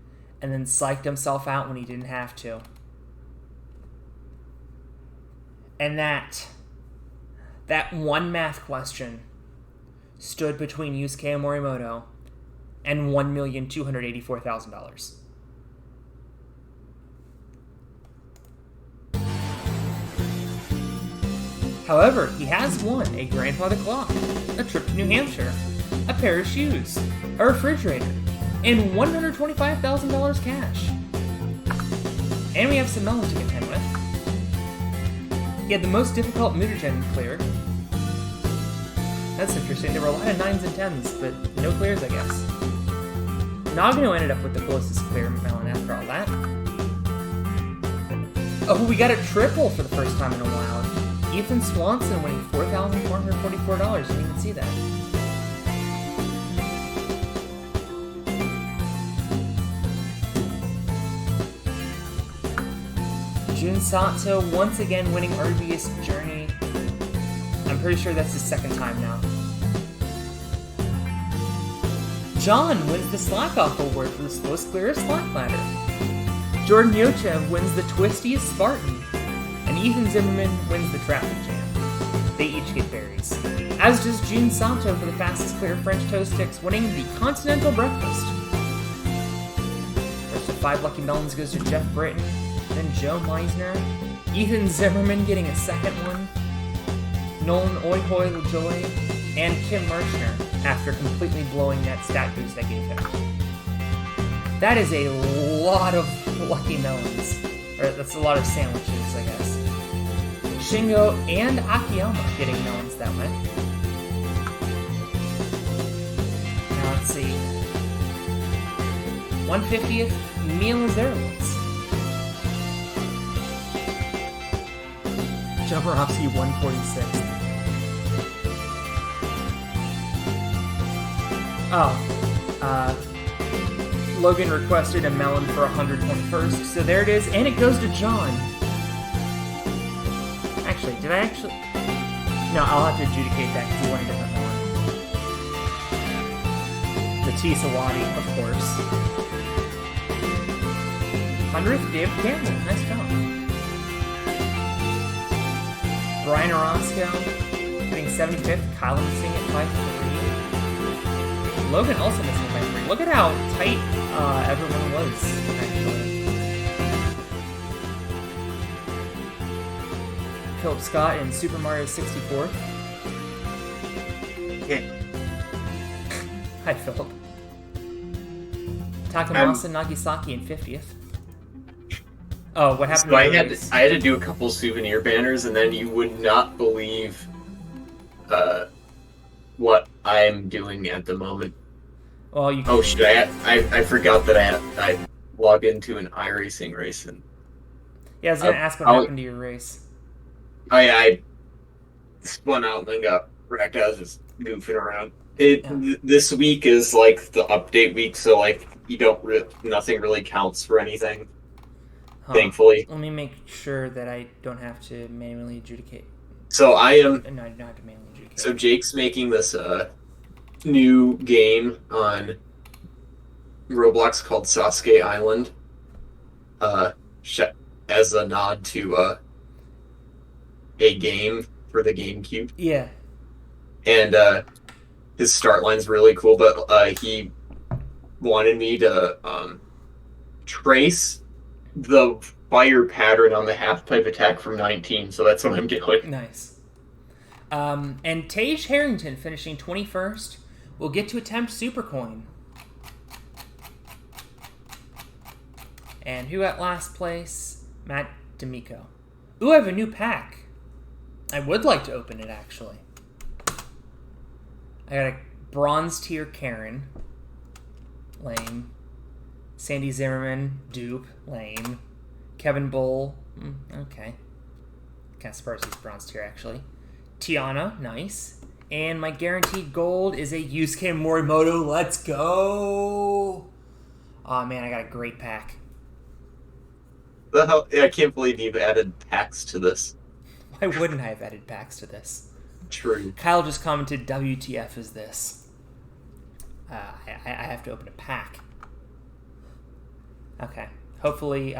[SPEAKER 1] and then psyched himself out when he didn't have to. And that one math question stood between Yusuke Morimoto and $1,284,000. However, he has won a grandfather clock, a trip to New Hampshire, a pair of shoes, a refrigerator, and $125,000 cash. And we have some melon to contend with. He had the most difficult mutagen clear. That's interesting. There were a lot of 9s and 10s, but no clears, I guess. Nagano ended up with the closest clear melon after all that. Oh, we got a triple for the first time in a while. Ethan Swanson winning $4,444. Didn't even see that. Jun Sato once again winning Arduous Journey. I'm pretty sure that's his second time now. John wins the Slack Off Award for the slowest clearest Slack Ladder. Jordan Yochev wins the Twistiest Spartan. And Ethan Zimmerman wins the Traffic Jam. They each get berries. As does Jun Sato for the fastest clear French toast sticks, winning the Continental Breakfast. First of 5 lucky melons goes to Jeff Britton, then Joe Meisner, Ethan Zimmerman getting a second one, Nolan Oihoi LaJoy, and Kim Marchner after completely blowing that stat boost I gave him. That is a lot of lucky melons. Or that's a lot of sandwiches, I guess. Shingo and Akiyama getting melons that way. Now let's see. 150th, Mila Zerowitz. Jabberowski 146th. Logan requested a melon for 121st, so there it is, and it goes to John. Actually, did I actually? No, I'll have to adjudicate that because he wanted a different melon. Matisse Awadi, of course. 100th, David Cameron, nice job. Brian Orozco, hitting 75th, Kyle missing it by 3. Logan also missing it by 3. Look at how tight everyone was, actually. Philip Scott in Super Mario 64.
[SPEAKER 3] Yeah.
[SPEAKER 1] Hi, Philip. Takamasa Nagisaki in 50th. Oh, what happened?
[SPEAKER 3] So I had to do a couple souvenir banners, and then you would not believe what I'm doing at the moment.
[SPEAKER 1] Well, you.
[SPEAKER 3] Oh shit! I forgot that I logged into an iRacing race, and
[SPEAKER 1] Yeah, I was gonna ask what happened to your race.
[SPEAKER 3] I spun out and then got wrecked. I was just goofing around. This week is like the update week, so like you don't nothing really counts for anything.
[SPEAKER 1] Huh.
[SPEAKER 3] Thankfully.
[SPEAKER 1] Let me make sure that I don't have to manually adjudicate.
[SPEAKER 3] So I am.
[SPEAKER 1] No, I don't have to manually adjudicate.
[SPEAKER 3] So Jake's making this new game on Roblox called Sasuke Island, as a nod to a game for the GameCube.
[SPEAKER 1] Yeah.
[SPEAKER 3] And his start line's really cool, but he wanted me to trace the fire pattern on the half-pipe attack from 19, so that's what I'm doing.
[SPEAKER 1] Nice. And Tage Harrington finishing 21st will get to attempt Supercoin. And who at last place? Matt D'Amico. Ooh, I have a new pack. I would like to open it, actually. I got a bronze tier Karen. Lame. Sandy Zimmerman. Dupe. Lame. Kevin Bull. Okay. Kind of surprised he's bronze tier, actually. Tiana. Nice. And my guaranteed gold is a Yusuke Morimoto. Let's go! Oh man, I got a great pack.
[SPEAKER 3] The hell? I can't believe you've added packs to this.
[SPEAKER 1] Why wouldn't I have added packs to this?
[SPEAKER 3] True.
[SPEAKER 1] Kyle just commented, WTF is this? I have to open a pack. Okay. Hopefully,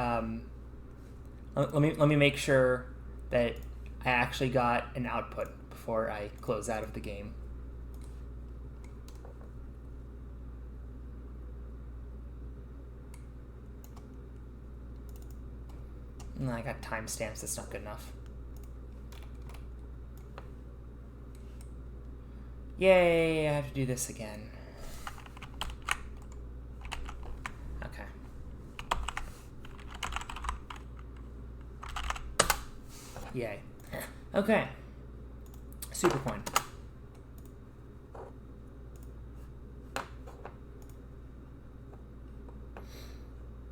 [SPEAKER 1] let me make sure that I actually got an output before I close out of the game. No, I got timestamps. That's not good enough. Yay, I have to do this again. Okay. Yay. Okay. Super coin.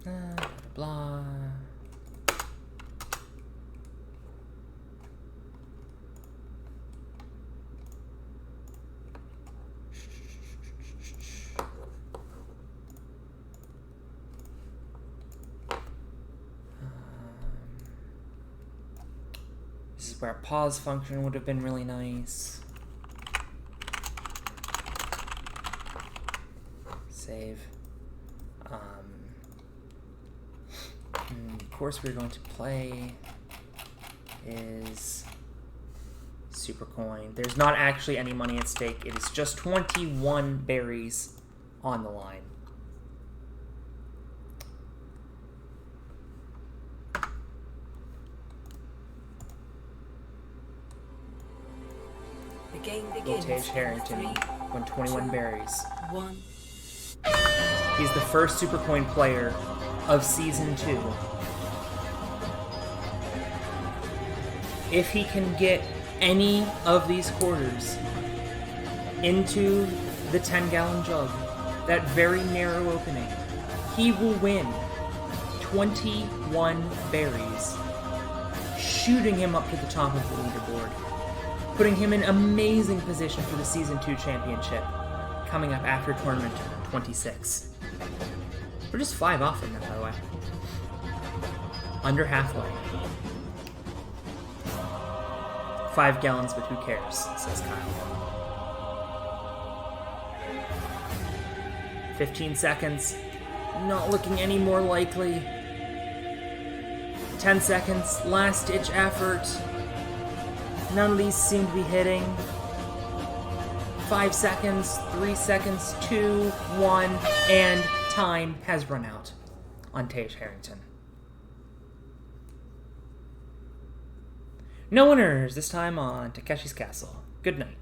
[SPEAKER 1] Blah, blah. This is where a pause function would have been really nice. Save. The course we're going to play is Super Coin. There's not actually any money at stake. It is just 21 berries on the line.
[SPEAKER 5] The game begins.
[SPEAKER 1] Voltage Harrington won 21 berries.
[SPEAKER 5] 1.
[SPEAKER 1] He's the first Super Coin player of Season 2. If he can get any of these quarters into the 10-gallon jug, that very narrow opening, he will win 21 berries, shooting him up to the top of the leaderboard, putting him in amazing position for the Season 2 championship, coming up after Tournament 26. We're just 5 off from that, by the way. Under halfway. 5 gallons, but who cares, says Kyle. 15 seconds. Not looking any more likely. 10 seconds. Last-ditch effort. None of these seem to be hitting. 5 seconds. 3 seconds. 2, 1, and time has run out on Tage Harrington. No winners this time on Takeshi's Castle. Good night.